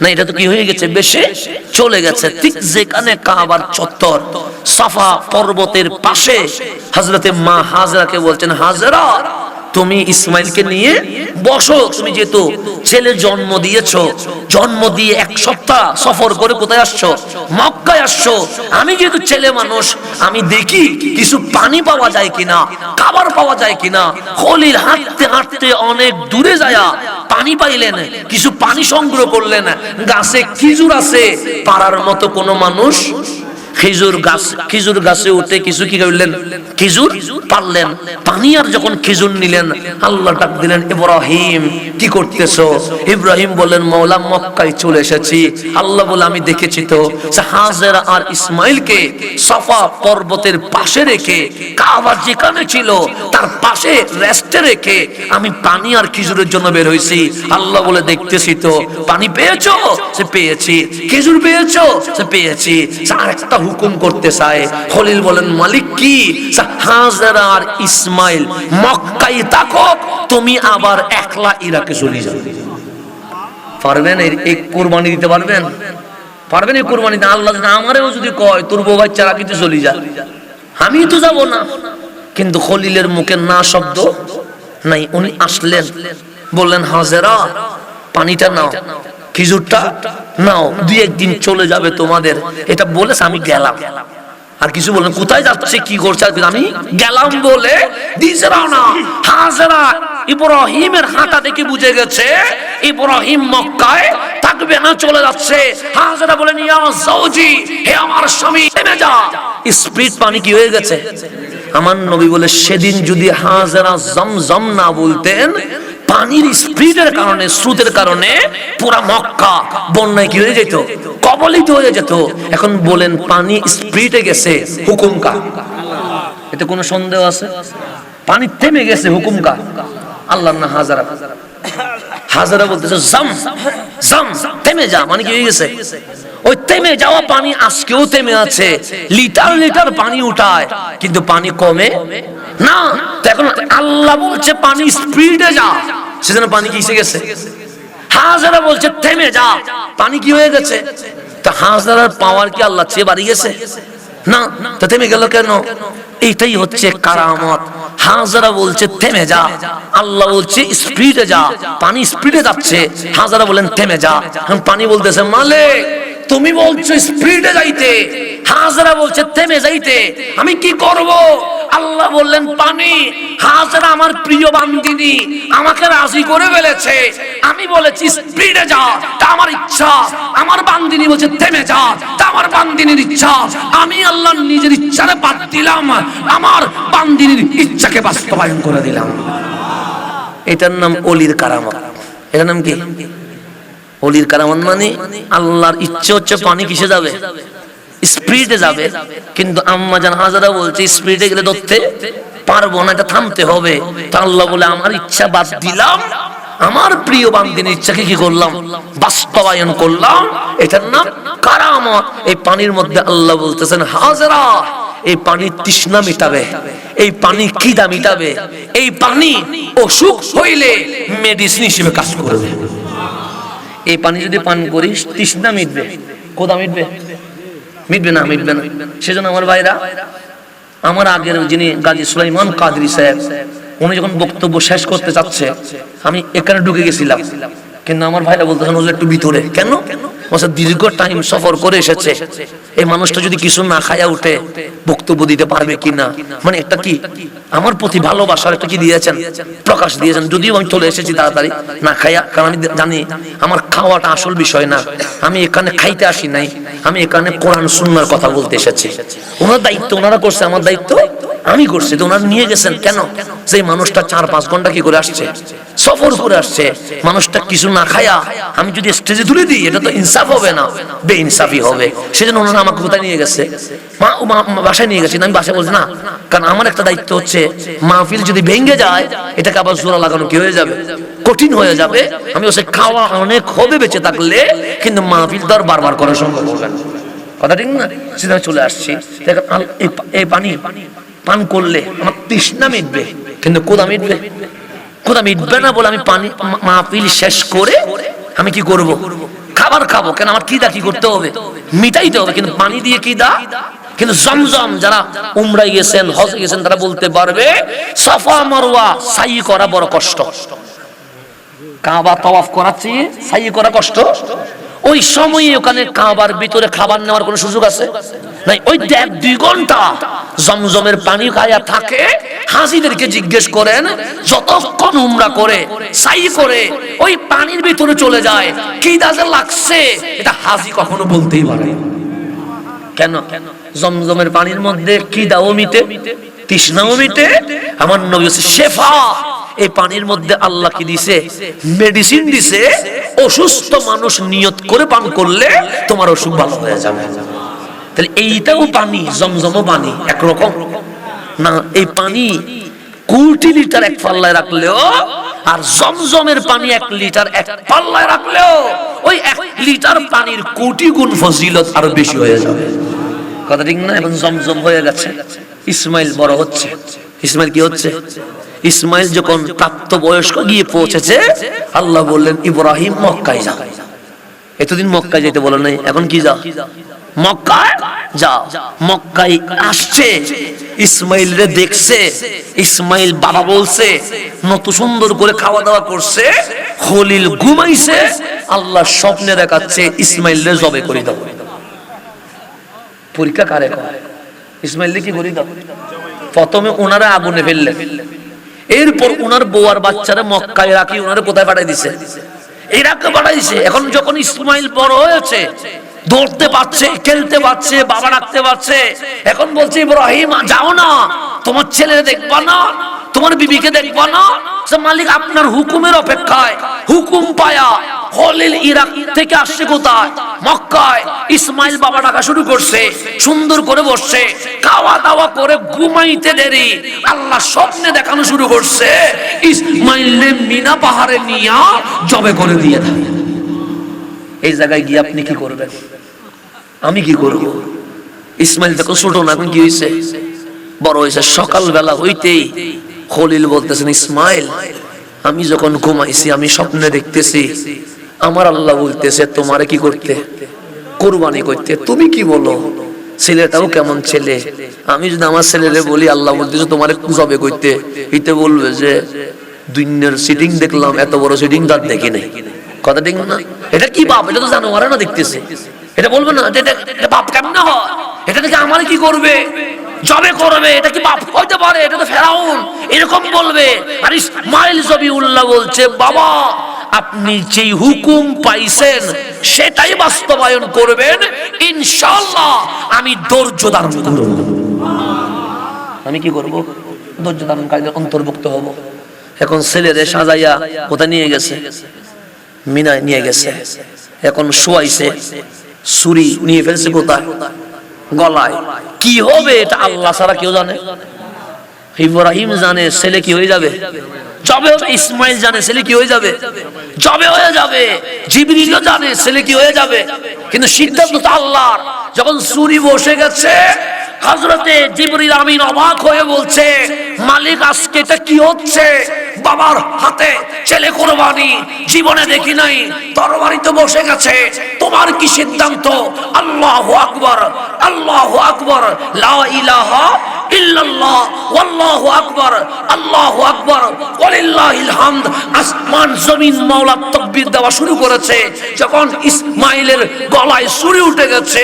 না, এটা তো কি হয়ে গেছে, বেশে চলে গেছে। ঠিক যেখানে কাবার চত্বর, সাফা পর্বতের পাশে, হযরতে মা হাজেরাকে বলছেন, হাজেরা তুমি ইসমাইলকে নিয়ে বসো। তুমি যেহেতু ছেলে জন্ম দিয়েছো, জন্ম দিয়ে 1 সপ্তাহ সফর করে কোথায় আসছো? মক্কায় আসছো। আমি যেহেতু ছেলে মানুষ, আমি দেখি কিছু পানি পাওয়া যায় কিনা, খাবার পাওয়া যায় কিনা। খলিল হাঁটতে হাঁটতে অনেক দূরে যায়া পানি পাইলেন, কিছু পানি সংগ্রহ করলেন। গাছে খেজুর আছে, পাড়ার মতো কোনো মানুষ খেজুর গাছে উঠে কিছু কি করলেন? খেজুর পারলেন। পানি আর যখন খেজুর নিলেন, আল্লাহ ডাক দিলেন, ইব্রাহিম কি করতেছো? ইব্রাহিম বলেন, মওলা মক্কায় চলে এসেছি। আল্লাহ বলে, আমি দেখেছি তো হাজেরা আর ইসমাইলকে সাফা পর্বতের পাশে রেখে, কাবা যেখানে ছিল তার পাশে রেস্টে রেখে আমি পানি আর খেজুরের জন্য বের হয়েছি। আল্লাহ বলে, দেখতেছি তো। পানি পেয়েছো? সে পেয়েছি। খেজুর পেয়েছো? সে পেয়েছি। আর একটা হুকুম করতে চায়। খলিল বলেন, মালিক কি? হাজেরা আর ইসমাইল মক্কায় থাকো, তুমি আবার একলা ইরাকে চলে যাও। পারবেন এই কুরবানি দিতে? পারবেন? পারবেন এই কুরবানি দিতে? আল্লাহ আমারেও যদি কয় তোর বউ বাচ্চা রাখিতে চলে যা, আমি তো যাব না। কিন্তু খলিলের মুখে না শব্দ নাই। উনি আসলেন, বললেন, হাজেরা পানিটা নাও। খেজুরটা নাও, দুই একদিন চলে যাবে তোমাদের, এটা বলেছে আমি গেলাম। আর কিছু বলেন কোথায় যাচ্ছে কি করছে, আমি গেলাম বলে দিছে না। হাজেরা ইব্রাহিমের হাঁটা দেখে বুঝে গেছে ইব্রাহিম মক্কায় থাকবে না, চলে যাচ্ছে। হাজেরা বলেন ইয়া যাওজি, হে আমার স্বামী থেমে যা। স্পিড পানি কি হয়ে গেছে। আমার নবী বলে সেদিন যদি হাজেরা জমজম না বলতেন, পানির স্পিডের কারণে, স্রোতের কারণে পুরা মক্কা বন্যায় কি হয়ে যেত, কবলিত হয়ে যেত। এখন বলেন পানি স্পিডে গেছে, হুকুম কার? এতে কোনো সন্দেহ আছে? পানি থেমে গেছে, হুকুম কার? আল্লাহ না হাজারা? হাজারা বলতেছে জাম জাম, থেমে যা, মানে কি হয়ে গেছে? ওই থেমে যাওয়া পানি আজকেও থেমে আছে, লিটার লিটার পানি উঠায়, কিন্তু পানি কমে না। তো এখন আল্লাহ বলছে পানি স্পিডে যা, সেজন্য পানি কি এসে গেছে। হাজারা বলছে থেমে যা, পানি কি হয়ে গেছে। তো হাজারার পাওয়ার কি আল্লাহ চেয়ে বাড়ি গেছে না? তো থেমে গেল কেন? এইটাই হচ্ছে কারামত। হাজারা বলছে থেমে যা, আল্লাহ বলছে স্পিডে যা, পানি স্পিডে যাচ্ছে, হাজারা বলেন থেমে যা। পানি বলতেছে মালিক তুমি বলছো স্পিডে যাইতে, হাজারা বলছে থেমে যাইতে, আমি কি করব? আল্লাহ বললেন পানি, হাজারা আমার প্রিয় বান্দিনী, আমাকে রাজি করে ফেলেছে, আমি বলেছি স্পিডে যা, তা আমার ইচ্ছা। আমার বান্দিনী বলছে থেমে যা, তা আমার বান্দিনীর ইচ্ছা। আমি আল্লাহ নিজের ইচ্ছারে বাদ দিলাম, আমার বান্দিনীর ইচ্ছাকে বাস্তবায়ন করে দিলাম। এটার নাম ওলির কারামত। এটার নাম কি? ওলির কারামত। মানে আল্লাহর ইচ্ছে হচ্ছে পানি কিসে যাবে, স্পিডে যাবে, কিন্তু আম্মা জান হাজারা বলছে স্পিডে গেলে ধরতে পারবো না, এটা থামতে হবে। তো আল্লাহ বলে আমার ইচ্ছা বাদ দিলাম, আমার প্রিয় বান্দিনীর ইচ্ছাকে কি করলাম, বাস্তবায়ন করলাম। এটার নাম কারামত। এই পানির মধ্যে আল্লাহ বলতেছেন হাজারা এই পানি তৃষ্ণা মিটাবে, এই পানি খিদা মিটাবে, এই পানি অসুখ হইলে মেডিসিন হিসেবে কাজ করবে। এই পানি যদি পান করিস তৃষ্ণা মিটবে, কোথা মিটবে? মিটবে না, মিটবে না। সেজন্য আমার ভাইরা, আমার আগের যিনি গাজী সুলাইমান কাদরী সাহেব, উনি যখন বক্তব্য শেষ করতে চাচ্ছে, আমি এখানে ঢুকে গেছিলাম, কিন্তু আমার ভাইরা বলতেছেন ওদের একটু ভিতরে। কেন? দীর্ঘ টাইম সফর করে এসেছে, এই মানুষটা যদি কিছু না খায়া উঠে বক্তব্য দিতে পারবে কিনা, মানে একটা কি আমার প্রতি ভালোবাসার একটা কি দিয়েছেন, প্রকাশ দিয়েছেন। যদিও আমি চলে এসেছি তাড়াতাড়ি না খাইয়া, কারণ আমি জানি আমার খাওয়াটা আসল বিষয় না, আমি এখানে খাইতে আসি নাই, আমি এখানে কোরআন সুন্নাহর কথা বলতে এসেছি। ওনার দায়িত্ব ওনারা করছে, আমার দায়িত্ব আমি করছি। তো ওনারা নিয়ে গেছেন কেন? সেই মানুষটা 4-5 ঘন্টা কি করে আসছে, সফর করে আসছে, মানুষটা কিছু না খায়া আমি যদি স্টেজে তুলে দিই, এটা তো ইনসাফ হবে না, বেইনসাফি হবে। সেজন্য ওনারা আমাকে কোথায় নিয়ে গেছে, বাসায় নিয়ে গেছে। আমি বাসায় বলছি না, কারণ আমার একটা দায়িত্ব হচ্ছে মাহফিল যদি ভেঙে যায়, এটাকে আবার জোড়া লাগানো কি হয়ে যাবে, কঠিন হয়ে যাবে। আমি ওসে খাওয়া অনেক হবে বেঁচে থাকলে, কিন্তু মাহফিল তো আর বারবার করা সম্ভব হবে না, কথা ঠিক না? সেটা চলে আসছি। এই পানি পান করলে আমার তৃষ্ণা মিটবে, কিন্তু কোথা মিটবে, কোথা মিটবে না বলে আমি পানি মাহফিল শেষ করে আমি কি করব, খাবার খাবো। কেন? আমার কিদা কি করতে হবে, মিটাইতে হবে, কিন্তু পানি দিয়ে কিদা। কিন্তু জমজম যারা উমরায় গেছেন, হজে গেছেন, তারা বলতে পারবে সাফা মারওয়া সাই করা বড় কষ্ট, কাবা তাওয়াফ করার চেয়ে সাই করা কষ্ট। ওই সময়ে ওখানে কাবার ভিতরে খাবার নেওয়ার কোনো সুযোগ আছে নাই। ওই 1.5-2 ঘন্টা জমজমের পানি খায়া থাকে। হাজিদেরকে জিজ্ঞেস করেন, যতক্ষণ উমরা করে সাই করে ওই পানির ভিতরে চলে যায়, কি দাজে লাগছে, এটা হাজি কখনো বলতেই পারে। কেন? জমজমের পানির মধ্যে কি দাও মিটে, তৃষ্ণাও মিটে। আমার নবী শেফা, এই পানির মধ্যে আল্লাহ কি দিছে, মেডিসিন দিছে। অসুস্থ মানুষ নিয়ত করে পান করলে তোমার অসুখ ভালো হয়ে যাবে। তাহলে এইটাও পানি, জমজমও পানি একরকম না। এই পানি কোটি লিটার এক পাল্লায় রাখলেও, আর জমজমের পানি 1 লিটার এক পাল্লায় রাখলেও, ওই 1 লিটার পানির কোটি গুণ ফজিলত আরো বেশি হয়ে যাবে, কথা ঠিক না? এবং জমজম হয়ে গেছে। ইসমাইল বড় হচ্ছে। ইসমাইল কি হচ্ছে? ইসমাইল যখন প্রাপ্ত বয়স্ক গিয়ে পৌঁছেছে, আল্লাহ বললেন ইব্রাহিম মক্কায় যা। এতদিন মক্কায় যেতে বলে নাই, এখন কি যা, মক্কায় যা। মক্কায় আসছে, ইসমাইল রে দেখছে। ইসমাইল বাবা বলছে, নতুন সুন্দর করে খাওয়া দাওয়া করছে। খলিল ঘুমাইছে, আল্লাহ স্বপ্নে দেখাচ্ছে ইসমাইলকে জবে করে দাও। পরীক্ষা কারে কয়? ইসমাইলকে কি করে দাও? প্রথমে ওনারা আগুনে ফেললেন, এরপর ওনার বউ আর বাচ্চারা মক্কায় রাখি ওনারা কোথায় পাঠাই দিছে? ইরাকে পাঠাইছে। এখন যখন ইসমাইল বড় হয়েছে, দৌড়তে পারছে, খেলতে পারছে, বাবা ডাকতে পারছে, এখন বলছে ইব্রাহিম যাও না, তোমার ছেলে দেখবা না, তোমার বিবিকে দেখবা না? মালিক আপনার হুকুমের অপেক্ষায়। হুকুম পায়া খলিল ইরাক থেকে আসছে কোথায়? মক্কায়। ইসমাইল বাবা ডাকা শুরু করছে, সুন্দর করে বসছে, খাওয়া দাওয়া করে ঘুমাইতে দেরি, আল্লাহ স্বপ্নে দেখানো শুরু করছে ইসমাইলকে মিনা পাহাড়ে নিয়া জবে করে দিয়ে দাও। এই জায়গায় গিয়ে আপনি কি করবেন? আমি কি করব? ইসমাইল দেখো ছোট না, এখন কি হয়েছে? বড় হয়েছে। সকালবেলা হইতেই খলিল বলতেছেন ইসমাইল, আমি যখন ঘুমাইছি আমি স্বপ্নে দেখতেছি আমার আল্লাহ বলতেছে তোমারে কি করতে? কুরবানি করতে। তুমি কি বলো? ছেলেটাও কেমন ছেলে, আমি যদি আমার ছেলেরে বলি আল্লাহ বলতেছে তোমারে জবে করতে, এতে বলবে যে দুনিয়ার সিটিং দেখলাম, এত বড় সিটিং তার দেখি নাই। কথা ঠিক না? এটা কি বাপ? এটা তো জানোয়ারে না দেখতেছে। এটা বলবে না এটা বাপ কেমন হয়? এটা দেখে আমার কি করবে? জবে করবে। এটা কি বাপ হইতে পারে? এটা তো ফেরাউন। এরকম বলবে। আর ইসমাইল জবিউল্লাহ বলছে বাবা আপনি যেই হুকুম পাইছেন সেটাই বাস্তবায়ন করবেন ইনশাআল্লাহ। আমি ধৈর্য ধারণ করব। আমি কি করব? ধৈর্য ধারণকারীদের অন্তর্ভুক্ত হব। এখন ছেলেরে সাজাইয়া কোথায় নিয়ে গেছে? মিনায় নিয়ে গেছে। এখন শোয়াইছে, ছুরি নিয়ে ফেলছে কোথায়? গলায়। কি হবে এটা আল্লাহ ছাড়া কেউ জানে? ইব্রাহিম জানে ছেলে কি হয়ে যাবে, জবে হবে। ইসমাইল জানে ছেলে কি হয়ে যাবে, জবে হয়ে যাবে। জিবরিলও জানে ছেলে কি হয়ে যাবে, কিন্তু সিদ্ধান্ত তো আল্লাহর। যখন ছুরি বসে গেছে, হযরতে জিবরিল আমিন অবাক হয়ে বলছে মালিক আজকে এটা কি হচ্ছে? বাবার হাতে ছেলে কুরবানি, জীবনে দেখি নাই, তরবারি তো বসে গেছে, তোমার কি সিদ্ধান্ত? আল্লাহু আকবার, আল্লাহু আকবার, লা ইলাহা ইল্লাল্লাহ, ওয়াল্লাহু আকবার, আল্লাহু আকবার, ওয়ালিল্লাহিল হামদ। আসমান জমিন মাওলা তাকবীর দেওয়া শুরু করেছে। যখন ইসমাইলের গলায় ছুরি উঠে গেছে,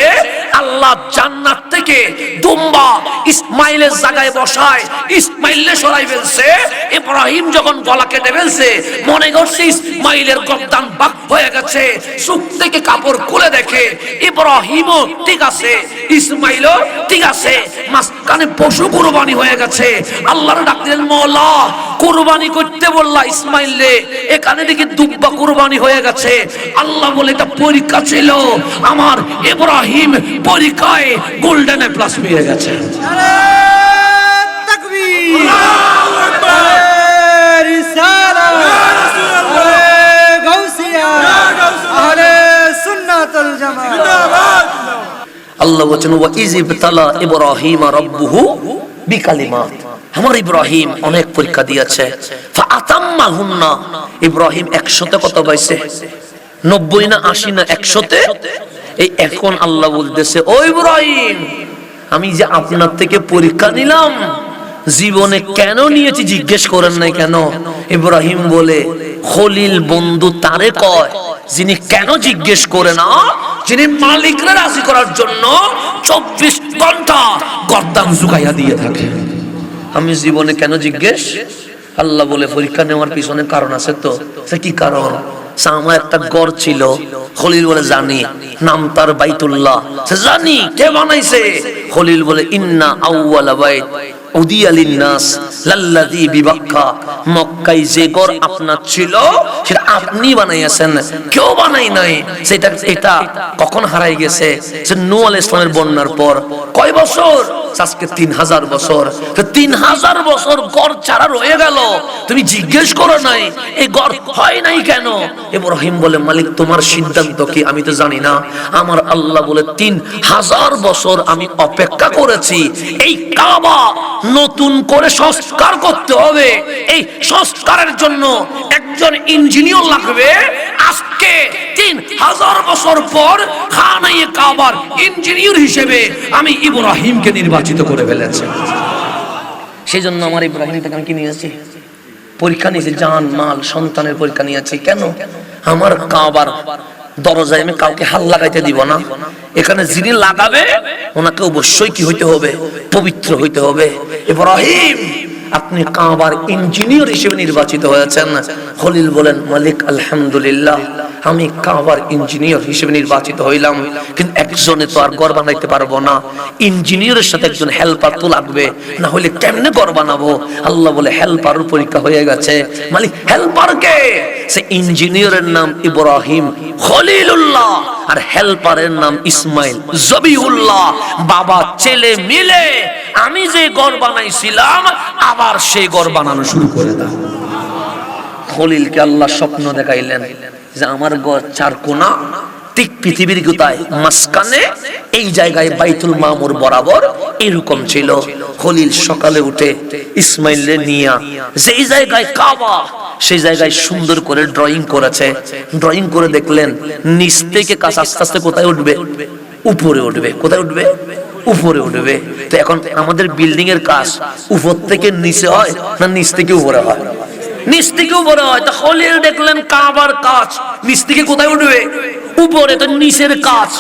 আল্লাহ জান্নাত থেকে দুম্বা ইসমাইলের জায়গায় বসায় ইসমাইলকে সরাই ফেলছে। ইব্রাহিম যখন গলা কেটে ফেলছে, মনে করছে ইসমাইলের গর্দান বাক হয়ে গেছে। চুপ থেকে কাপড় খুলে দেখে ইব্রাহিমও ঠিক আছে, ইসমাইলও ঠিক আছে, মাঝখানে পশু কুরবানি হয়ে গেছে। আল্লাহর ডাক দিলেন মওলা কুরবানি করতে বললা ইসমাইলরে, এখানে দেখি দুব্বা কুরবানি হয়ে গেছে। আল্লাহ বলে এটা পরীক্ষা ছিল, আমার ইব্রাহিম পরীক্ষায় গোল্ডেন প্লাস পেয়ে গেছে। তাকবীর, আল্লাহু আকবার, রিসালাত, গাউসিয়া, আহলে সুন্নাতুল জামাত জিন্দাবাদ। আল্লাহ বলেন ওয়া ইযিবতালা ইব্রাহিম রাব্বুহু বিকালিমাত। আমার ইব্রাহিম অনেক পরীক্ষা দিয়েছে। ফাআতাম্মাহুন্না, ইব্রাহিম 100তে কত পাইছে? 90 না 80 না 100তে? এই এখন আল্লাহ বলতেছে ও ইব্রাহিম আমি যে আপনার থেকে পরীক্ষা নিলাম, জীবনে কেন নিয়েছি জিজ্ঞেস করেন নাই কেন? ইব্রাহিম বলে খলিল বন্ধু তারে কয় যিনি কেন জিজ্ঞেস করে না, যিনি মালিকরা রাজি করার জন্য 24 ঘন্টা গর্দান ঝুঁকাইয়া দিয়ে থাকে। আমি জীবনে কেন জিজ্ঞেস? আল্লাহ বলে পরীক্ষা নেওয়ার পিছনে কারণ আছে। তো সে কি কারণ? আমার একটা গড় ছিল, খলিল বলে জানি, নাম তার বাইতুল্লাহ। সে জানি কে বানাইছে? খলিল বলে ইন্না আউওয়ালা বাইত উদিয়া লিন্নাস লাল্লাযী বিবাক্কা, মক্কায় যে গড় আপনার ছিল সেটা আপনি বানাইয়াছেন, কেউ বানাই নাই। সেটা এটা কখন হারাই গেছে? সে নূহ আলাইহিস সালামের বন্যার পর। কয় বছর? আজকে 3000 বছর। 3000 বছর গড় ছাড়া রয়ে গেল, তুমি জিজ্ঞেস করো নাই এই গড় হয় নাই কেন? ইব্রাহিম বলে মালিক তোমার সিদ্ধান্ত কি? আমি তো জানি না। আমার আল্লাহ বলে 3000 বছর আমি অপেক্ষা করেছি। এই কাবা নতুন করে সংস্কার করতে হবে, এই সংস্কারের জন্য একজন ইঞ্জিনিয়ার লাগবে। আজকে 3000 বছর পর খানায়ে কাবার ইঞ্জিনিয়ার হিসেবে আমি ইব্রাহিমকে নির্বাচিত করে ফেলেছি। সেই জন্য আমার ইব্রাহিমটাকে আমি কি নিয়েছি? পরীক্ষা নিয়েছি, জান মাল সন্তানের পরীক্ষা নিয়েছি। কেন? আমার কাবার দরজায় আমি কাউকে হাত লাগাইতে দিব না। এখানে যিনি লাগাবে ওনাকে অবশ্যই কি হইতে হবে? পবিত্র হইতে হবে। ইব্রাহিম, আপনি কাবার ইঞ্জিনিয়ার হিসেবে নির্বাচিত হয়েছেন। খলিল বলেন, মালিক আলহামদুলিল্লাহ, আমি কাবার ইঞ্জিনিয়ার হিসেবে নির্বাচিত হইলাম, কিন্তু একজনে তো আর ঘর বানাইতে পারবো না, ইঞ্জিনিয়ারের সাথে একজন হেল্পার তো লাগবে, না হলে কেমনে ঘর বানাবো? আল্লাহ বলে, হেল্পারের পরীক্ষা হয়ে গেছে। মালিক, হেল্পার কে? সে ইঞ্জিনিয়ারের নাম ইব্রাহিম খলিলুল্লাহ, আর হেল্পারের নাম ইসমাইল জবিউল্লাহ। বাবা ছেলে মিলে আমি যে ঘর বানাইছিলাম আবার সেই ঘর বানানো শুরু করে দাও। খলিলকে আল্লাহ স্বপ্ন দেখাইলেন যে আমার ঘর চার কোণা, ঠিক পৃথিবীর গোটায় মাঝখানে এই জায়গায় বাইতুল মামুর বরাবর এরকম ছিল। খলিল সকালে উঠে ইসমাইলকে নিয়ে যেই জায়গায় কাবা, সেই জায়গায় সুন্দর করে ড্রয়িং করেছে। ড্রয়িং করে দেখলেন নিচ থেকে কাজ আস্তে আস্তে কোথায় উঠবে? উপরে উঠবে। কোথায় উঠবে? উপরে উঠবে। তো এখন আমাদের বিল্ডিং এর কাজ উপর থেকে নিচে হয় না নিচ থেকে উপরে হয়? নিচ থেকে উপরে হয়। তো খলিল দেখলেন কাবার কাজ নিচ থেকে কোথায় উঠবে? উপরে। তো নিচের কাজ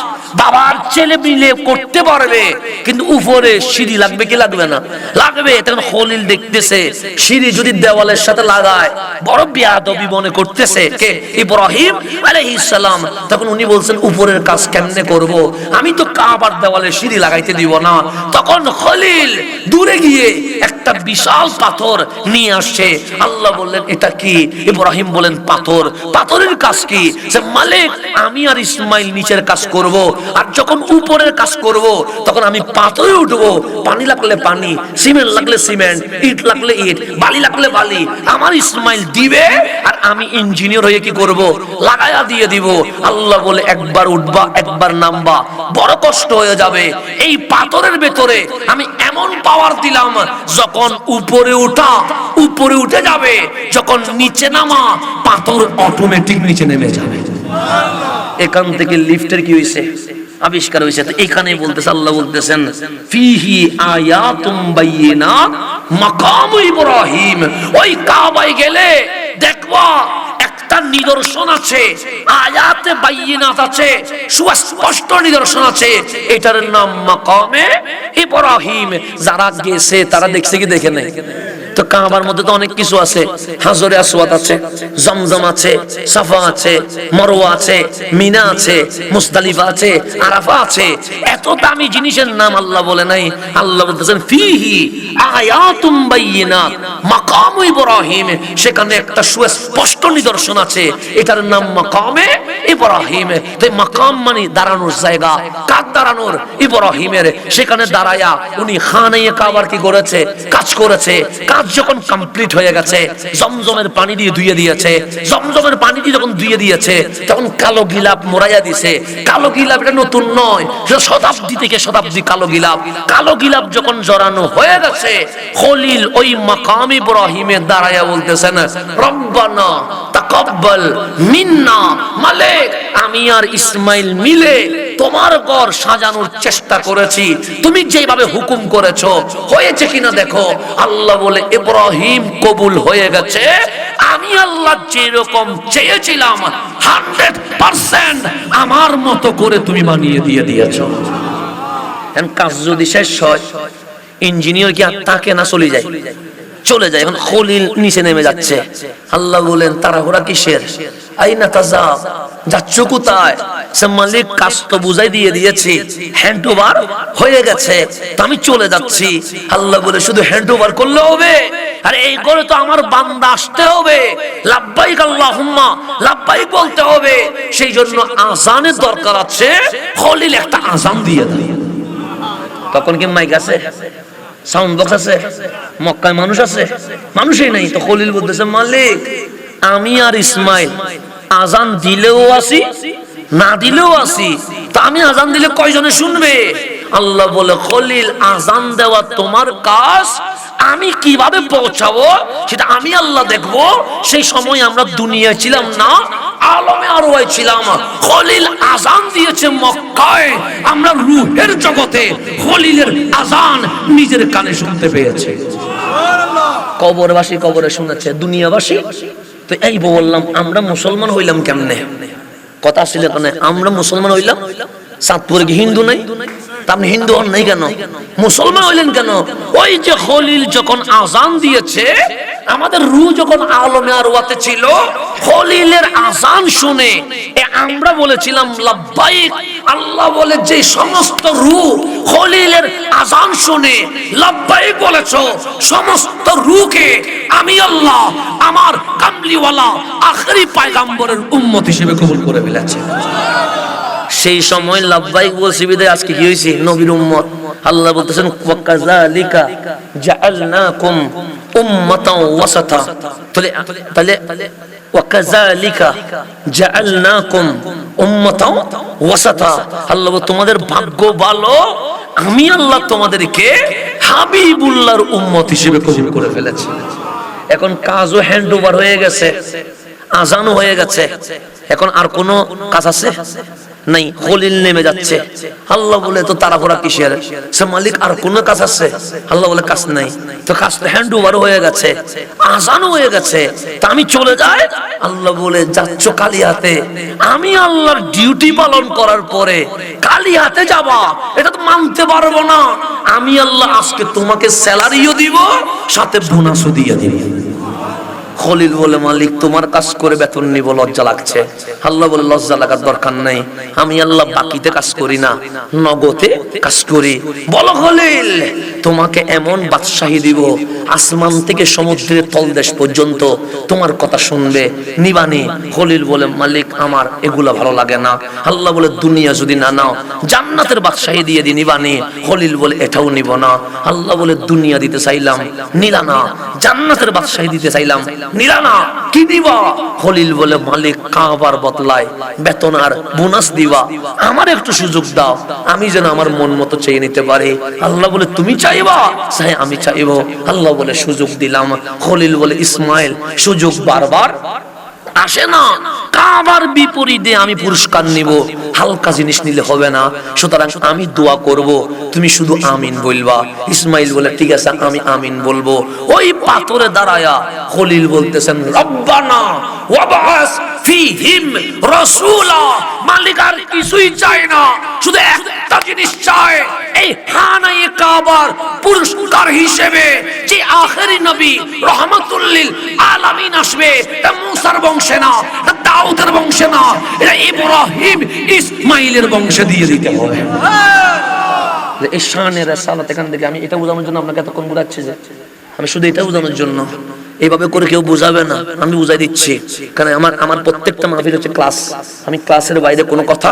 বাবার ছেলে মিলে করতে পারবে, কিন্তু উপরে সিঁড়ি লাগবে কি লাগবে না? লাগবে। তখন খলিল দেখতেছে সিঁড়ি যদি দেওয়ালের সাথে লাগায় বড় বেয়াদবি মনে করতেছে কে? ইব্রাহিম আলাইহিস সালাম। তখন উনি বলছেন, উপরের কাজ কেমনে করব? আমি তো কাবার দেওয়ালে সিঁড়ি লাগাইতে দিব না। তখন খলিল দূরে গিয়ে একটা বিশাল পাথর নিয়ে আসছে। আল্লাহ বললেন, এটা কি? ইব্রাহিম বলেন, পাথর। পাথরের কাজ কি? যে মালিক, আমি আর ইসমাইল নিচের কাজ করব, আর যখন উপরের কাজ করব তখন আমি পাথরে উঠবো। পানি লাগলে পানি, সিমেন্ট লাগলে সিমেন্ট, ইট লাগলে ইট, বালি লাগলে বালি আমার ইসমাইল দিবে, আর আমি ইঞ্জিনিয়ার হয়ে কি করব? লাগায়া দিয়ে দিব। আল্লাহ বলে, একবার উঠবা একবার নামবা, বড় কষ্ট হয়ে যাবে। এই পাথরের ভেতরে আমি এমন পাওয়ার দিলাম, যখন উপরে ওঠা উপরে উঠে যাবে, যখন নিচে নামা পাথর অটোমেটিক নিচে নেমে যাবে। এখান থেকে লিফটের কি হইছে? আবিষ্কার হয়েছে। তো এখানে বলতেছে, আল্লাহ বলতেছেন, ফিহি আয়াতুম বাইয়িনাত মাকাম ইব্রাহিম। ওই কাবায় গেলে দেখবা একটা নিদর্শন আছে, আয়াতে বাইয়িনাত আছে, সুস্পষ্ট নিদর্শন আছে। এটার নাম মাকামে ইব্রাহিম। যারা গেছে তারা দেখছে কি দেখে নাই? তো কাবার মধ্যে তো অনেক কিছু আছে, হাজরে আসওয়াদ আছে, জমজম আছে, সাফা আছে, মারওয়া আছে, মিনা আছে, মুজদালিফা আছে, আরাফা আছে। এত দামি জিনিসের নাম আল্লাহ বলে নাই। আল্লাহ বলতেছেন, ফিহি আয়াতুম বাইয়িনাত মাকাম ইব্রাহিম। সেখানে একটা সুস্পষ্ট নিদর্শন আছে, এটার নাম মাকামে ইব্রাহিম। তো মাকাম মানে দাঁড়ানোর জায়গা। কার দাঁড়ানোর? ইব্রাহিমের। সেখানে দাঁড়ায়া উনি খানায়ে কাবার কি করেছে? কাজ করেছে। কাজ যখন কমপ্লিট হয়ে গেছে, জমজমের পানি দিয়ে ধুয়ে দিয়েছে। জমজমের পানি দিয়ে যখন ধুয়ে দিয়েছে, তখন কালো গিলাপ মোড়াইয়া দিছে। কালো গিলাপ এটা নতুন নয়, সেটা শতাব্দী থেকে শতাব্দী কালো গিলাপ। কালো গিলাপ যখন জড়ানো হয়ে গেছে, খলিল ওই মাকাম ইব্রাহিমে দাঁড়ায়া বলতেছেন, রব্বানা তাকাব্বাল মিন্না। মালিক, আমি আর ইসমাইল মিলে তোমার ঘর সাজানোর চেষ্টা করেছি, তুমি যেভাবে হুকুম করেছো হয়েছে কিনা দেখো। আল্লাহ বলে, ইব্রাহিম কবুল হয়ে গেছে। আমি আল্লাহ যেরকম চেয়েছিলাম 100% আমার মতো করে তুমি বানিয়ে দিয়ে দিয়েছো। এখন কাজ যদি শেষ হয়, ইঞ্জিনিয়ার কি আর তাকে না চলে যায়? চলে যায়। এখন খলিল নিচে নেমে যাচ্ছে। আল্লাহ বলেন, তাড়াহুড়া কিসের? আইনা তাযাব, যাচ্ছ কোথায়? সে মালিক, কাজ তো বুঝাই দিয়ে দিয়েছি, হ্যান্ড ওভার হয়ে গেছে, তো আমি চলে যাচ্ছি। আল্লাহ বলে, শুধু হ্যান্ড ওভার করলে হবে? আরে এই করে তো আমার বান্দা আসতে হবে, লাব্বাইক আল্লাহুম্মা লাব্বাইক বলতে হবে। সেই জন্য আযানের দরকার আছে। খলিল একটা আযান দিয়ে দেয়। তখন কি মাইক আছে? সাউন্ড বক্স আছে? মক্কায় মানুষ আছে? মানুষই নাই। তো খলিল বলতেছে, মালিক, আমি আর ইসমাইল আজান দিলেও আসি, না দিলেও আসি, তা আমি আজান দিলে কয়জনে শুনবে? আল্লাহ বলে, খলিল, আজান দেওয়া তোমার কাজ, আমি কিভাবে পৌঁছাবো সেটা আমি আল্লাহ দেখবো। সেই সময় আমরা দুনিয়ায় ছিলাম না, আলমে আরওয়ায় ছিলাম। খলিল আজান দিয়েছে মক্কায়, আমরা রূহের জগতে খলিলের আজান নিজের কানে শুনতে পেয়েছি। কবরবাসী কবরে শুনেছে, দুনিয়াবাসী তো এই বললাম আমরা মুসলমান হইলাম কেমনে? কথা ছিল কেন আমরা মুসলমান হইলাম? চাঁদপুরে কি হিন্দু নাই? আপনি হিন্দু হন নাই কেন? মুসলমান হইলেন কেন? ওই যে খলিল যখন আজান দিয়েছে, আমাদের রূহ যখন আলমে আরওয়াতে ছিল, খলিলের আজান শুনে আমরা বলেছিলাম লাব্বাইক। আল্লাহ বলে যে সমস্ত রূহ খলিলের আজান শুনে লাব্বাইক বলেছো, সমস্ত রূহকে আমি আল্লাহ আমার কামলিওয়ালা আখেরি পয়গম্বরের উম্মত হিসেবে কবুল করে ফেলেছি। সেই সময় লাব্বাইক বলছি বিদায় আজকে কি হয়েছে? নবীর উম্মত। আল্লাহ বলতেছেন ওয়াকাযালিকা জাআলনাকুম উম্মাতাও ওয়াসাতা। তাহলে ওয়াকাযালিকা জাআলনাকুম উম্মাতাও ওয়াসাতা। আল্লাহ তোমাদের ভাগ্য ভালো, আমি আল্লাহ তোমাদেরকে হাবিবুল্লাহর উম্মত হিসেবে কবুল করে ফেলেছি। এখন কাজও হ্যান্ড ওভার হয়ে গেছে, আজানও হয়ে গেছে, এখন আর কোনো কাজ আছে নাই? খলিল নেমে যাচ্ছে। আল্লাহ বলে তো তাড়াহুড়া কিসের? সে মালিক আর কোন কাজ আছে? আল্লাহ বলে কাজ নাই। তো কাজ তো হ্যান্ড ওভার হয়ে গেছে, আজানও হয়ে গেছে, তা আমি চলে যাই। আল্লাহ বলে যাচ্ছ কালি হাতে, আমি আল্লাহর ডিউটি পালন করার পরে কালি হাতে যাবা, এটা তো মানতে পারবো না। আমি আল্লাহ আজকে তোমাকে স্যালারিও দিব, সাথে বোনাসও দিয়ে দিব। খলিল বলে মালিক তোমার কাজ করে বেতন নিব, লজ্জা লাগছে। আল্লাহ বলে লজ্জা লাগার দরকার নাই, আমি আল্লাহ বাকিতে কাজ করি না, নগদে কাজ করি। বলো খলিল তোমাকে এমন বাদশাহী দিব, আসমান থেকে সমুদ্রের তলদেশ পর্যন্ত তোমার কথা শুনবে, নিবানি। খলিল বলে মালিক আমার এগুলা ভালো লাগে না। আল্লাহ বলে দুনিয়া যদি না নাও, জান্নাতের বাদশাহী দিয়ে দি, নিবানি। খলিল বলে এটাও নিব না। আল্লাহ বলে দুনিয়া দিতে চাইলাম, নিলা না। জান্নাতের বাদশাহী দিতে চাইলাম, নিলা না। কি দিবা? খলিল বলে মালিক কাবার বদলায় বেতন আর বোনাস দিবা, আমার একটু সুযোগ দাও, আমি যেন আমার মন মতো চেয়ে নিতে পারি। আল্লাহ বলে তুমি চাইবা? চাই, আমি চাইবো। আল্লাহ বলে সুযোগ দিলাম। খলিল বলে ইসমাইল সুযোগ বারবার আসে না, কাবার বিপরীতে আমি পুরস্কার নিব, হালকা জিনিস নিলে হবে না, সুতরাং আমি দোয়া করব, তুমি শুধু আমিন বলবা। ইসমাইল বলে ঠিক আছে আমি আমিন বলবো। ওই পাথরে দাঁড়ায়া খলিল বলতেছেন রব্বানা ওয়াবাস ফীহিম রাসূলা। মালিক আর কিছুই চায় না, শুধু একটা জিনিস চায়, এই হানায়ে কাবার পুরস্কার হিসেবে যে আখেরি নবী রহমাতুল লিল আলামিন আসবে, তা মুসার বংশে না, তা দাউদের বংশে না, এটা ইব্রাহিম ইসমাইলের বংশে দিয়ে দিতে হবে। এই শানের সালাত এখান থেকে আমি এটা বোঝানোর জন্য আপনাকে এতক্ষণ বোঝাচ্ছি যে আমি শুধু এটা বোঝানোর জন্য, এইভাবে করে কেউ বোঝাবে না, আমি বুঝাই দিচ্ছি। কারণ আমার প্রত্যেকটা মাহফিল হচ্ছে ক্লাস, আমি ক্লাসের বাইরে কোনো কথা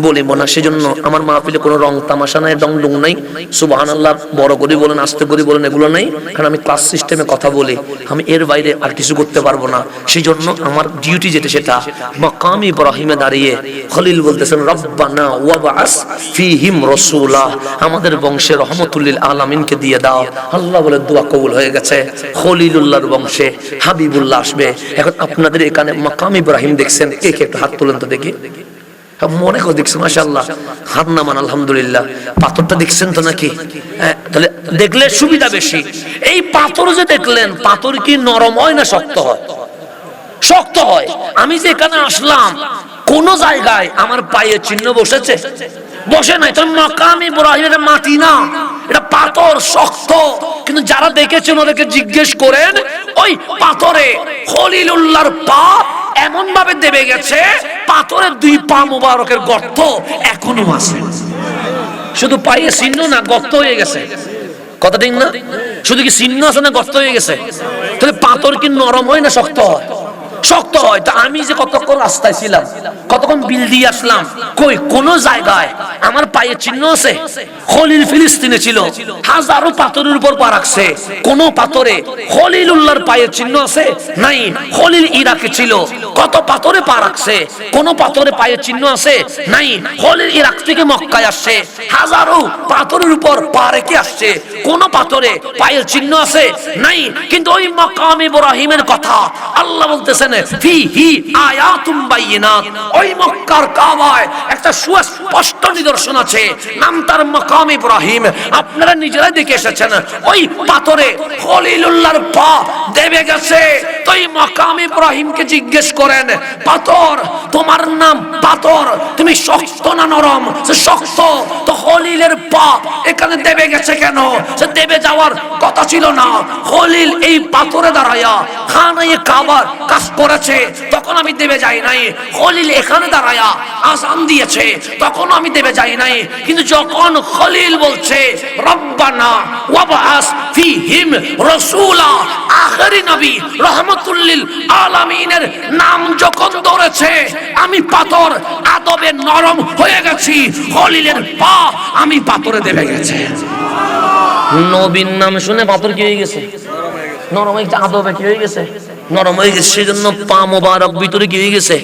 বলিব না। সেজন্য আমার মাহফিলে কোনো রং তামাশা নাই, ডং ডুং নাই, সুবহানাল্লাহ বড় করে বলেন আস্তে করে বলেন এগুলো নাই। কারণ আমি ক্লাস সিস্টেমে কথা বলি, আমি এর বাইরে আর কিছু করতে পারবো না। সেই জন্য আমার ডিউটি যেটা সেটা মাকাম ইব্রাহিমে দাঁড়িয়ে খলিল বলতেছেন রব্বানা ওয়াবাস ফীহিম রাসূলা, আমাদের বংশে রহমাতুল লিল আলামিনকে দিয়ে দাও। আল্লাহ বলে দোয়া কবুল হয়ে গেছে। খলিলুল্লাহর বংশে হাবিবুল্লাহ আসবে। এখন আপনাদের এখানে মাকাম ইব্রাহিম দেখছেন, কে কে একটু হাত তুলেন তো দেখি। মনে করে দেখছেন? মাশাআল্লাহ, হাত নামান আলহামদুলিল্লাহ। পাথরটা দেখছেন তো নাকি? তাহলে দেখলে সুবিধা বেশি। এই পাথর যে দেখলেন, পাথর কি নরম হয় না শক্ত হয়? শক্ত হয়। আমি যে এখানে আসলাম, কোন জায়গায় আমার পায়ে চিহ্ন বসেছে? বসে নাই। তো মাকাম ইব্রাহিম এটা মাটি না, এটা পাথর, শক্ত। কিন্তু যারা দেখেছেন ওদেরকে জিজ্ঞেস করেন, ওই পাথরে খলিলুল্লাহর পা এমন ভাবে দেবে গেছে, পাথরের দুই পা মুবারকের গর্ত এখনো আছে। শুধু পায়ে চিহ্ন না, গর্ত হয়ে গেছে। কথা ঠিক না? শুধু কি চিহ্ন আছে না গর্ত হয়ে গেছে? তাহলে পাথর কি নরম হয় না শক্ত হয়? শক্ত হয়। তা আমি যে কতক্ষণ রাস্তায় ছিলাম, কতক্ষণ বিল দিয়ে আসলাম, কই কোন জায়গায় আমার পায়ে চিহ্ন আছে? খলিল ফিলিস্তিনে ছিল, হাজারো পাথরের উপর পা রাখছে, কোন পাথরে খলিলুল্লাহর পায়ের চিহ্ন আছে? নাই। খলিল ইরাকে ছিল, কত পাথরে পা রাখছে, কোন পাথরে পায়ের চিহ্ন আছে নাই। খলিল ইরাক থেকে মক্কায় আসছে, হাজারো পাথরের উপর পা রেখে আসছে, কোন পাথরে পায়ের চিহ্ন আছে নাই। কিন্তু ওই মাকাম ইব্রাহিমের কথা আল্লাহ বলতেছেন ফিহি আয়াতুম বাইয়িনাত, ওই মক্কার কাবায় একটা সুস্পষ্ট নিদর্শন আছে, নাম তার মাকাম ইব্রাহিম। আপনারা নিজেরাই দেখে এসেছেন, ওই পাথরে খলিলুল্লাহর পা দেবে গেছে। তো এই মাকাম ইব্রাহিমকে জিজ্ঞেস করেন, পাথর তোমার নাম পাথর, তুমি শক্ত না নরম? সে শক্ত। তো খলিলের পা এখানে দেবে গেছে কেন? সে দেবে যাওয়ার কথা ছিল না। খলিল এই পাথরে দাঁড়ায়া খানায়ে কাবার কাজ করেছে, তখন আমি দেবে যাই নাই। খলিল এখানে দাঁড়ায়া আযান দিয়েছে, তখন আমি দেবে যাই নাই। কিন্তু যখন খলিল বলছে রব্বানা ওয়াবআস ফীহিম রাসূলা, আখেরি নবী রাহমাতুল লিল আলামিনের নাম যখন ধরেছে, আমি পাথর আদবে নরম হয়ে গেছি। খলিলের পা আমি পাথরে দেবে গেছে। নবীর নাম শুনে পাথর কি হয়ে গেছে? নরম হয়ে গেছে। আদবে কি হয়ে গেছে? নরম হয়ে গেছে। সেজন্য পা মোবারক ভিতরে কি হয়ে গেছে?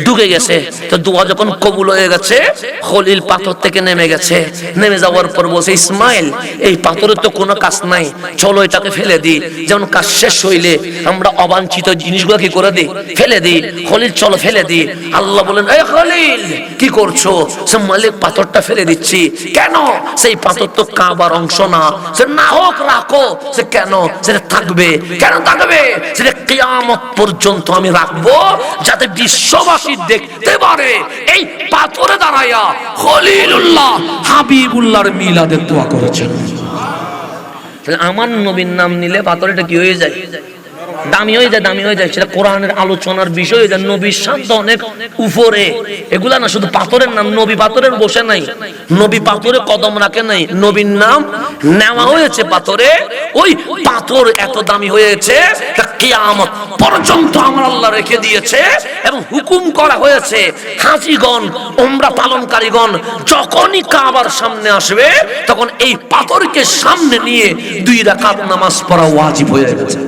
ঢুকে গেছে। তো দোয়া যখন কবুল হয়ে গেছে, খলিল পাথর থেকে নেমে গেছে। নেমে যাওয়ার পর বলছে, ইসমাইল এই পাথরের তো কোনো কাজ নাই, চলো এটাকে ফেলে দিই। যেমন কাজ শেষ হইলে আমরা অবাঞ্ছিত জিনিসগুলো কি করে দিই? ফেলে দিই। খলিল চলো ফেলে দিই। আল্লাহ বলেন, এই খলিল কি করছো? সে মালিক পাথরটা ফেলে দিচ্ছি। কেন? সেই পাথর তো কাবার অংশ না। সে না হোক রাখো। সে কেন? সেটা থাকবে। কেন থাকবে? সেটা কিয়ামত পর্যন্ত আমি রাখবো, যাতে বিশ্ববাসী দেখতে পারে এই পাথরে দাঁড়ায়া খলিলুল্লাহ হাবিবুল্লাহর মিলাদের দোয়া করেছেন। আমার নবীর নাম নিলে পাথরটা কি হয়ে যায়? দামি হয়ে যায়, দামি হয়ে যায়। সেটা কোরআনের আলোচনার বিষয় হয়ে যায়। নবীর শান তো অনেক উপরে। এগুলা না শুধু পাথরের নাম, নবী পাথরের বসে নাই, নবী পাথরে কদম রাখে নাই, নবীর নাম নেওয়া হয়েছে পাথরে। ওই পাথর এত দামি হয়েছে কিয়ামত পর্যন্ত আমার আল্লাহ রেখে দিয়েছে। এবং হুকুম করা হয়েছে হাজীগণ, উমরা পালনকারীগণ যখনই কাবার সামনে আসবে, তখন এই পাথরকে সামনে নিয়ে 2 রাকাত নামাজ পড়া ওয়াজিব হয়ে গেছে।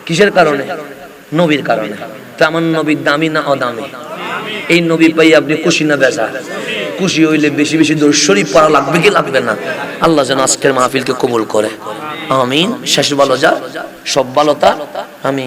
কিসের কারণে? নবীর কারণে। তো আমার নবীর দামি না অদামি? এই নবী পাই আপনি খুশি না বেজা? খুশি হইলে বেশি বেশি দরুদ শরীফ পড়া লাগবে কি লাগবে না? আল্লাহ যেন আজকের মাহফিলকে কবুল করে। আমিন। শেষ ভালো যা, সব ভালো তা। আমি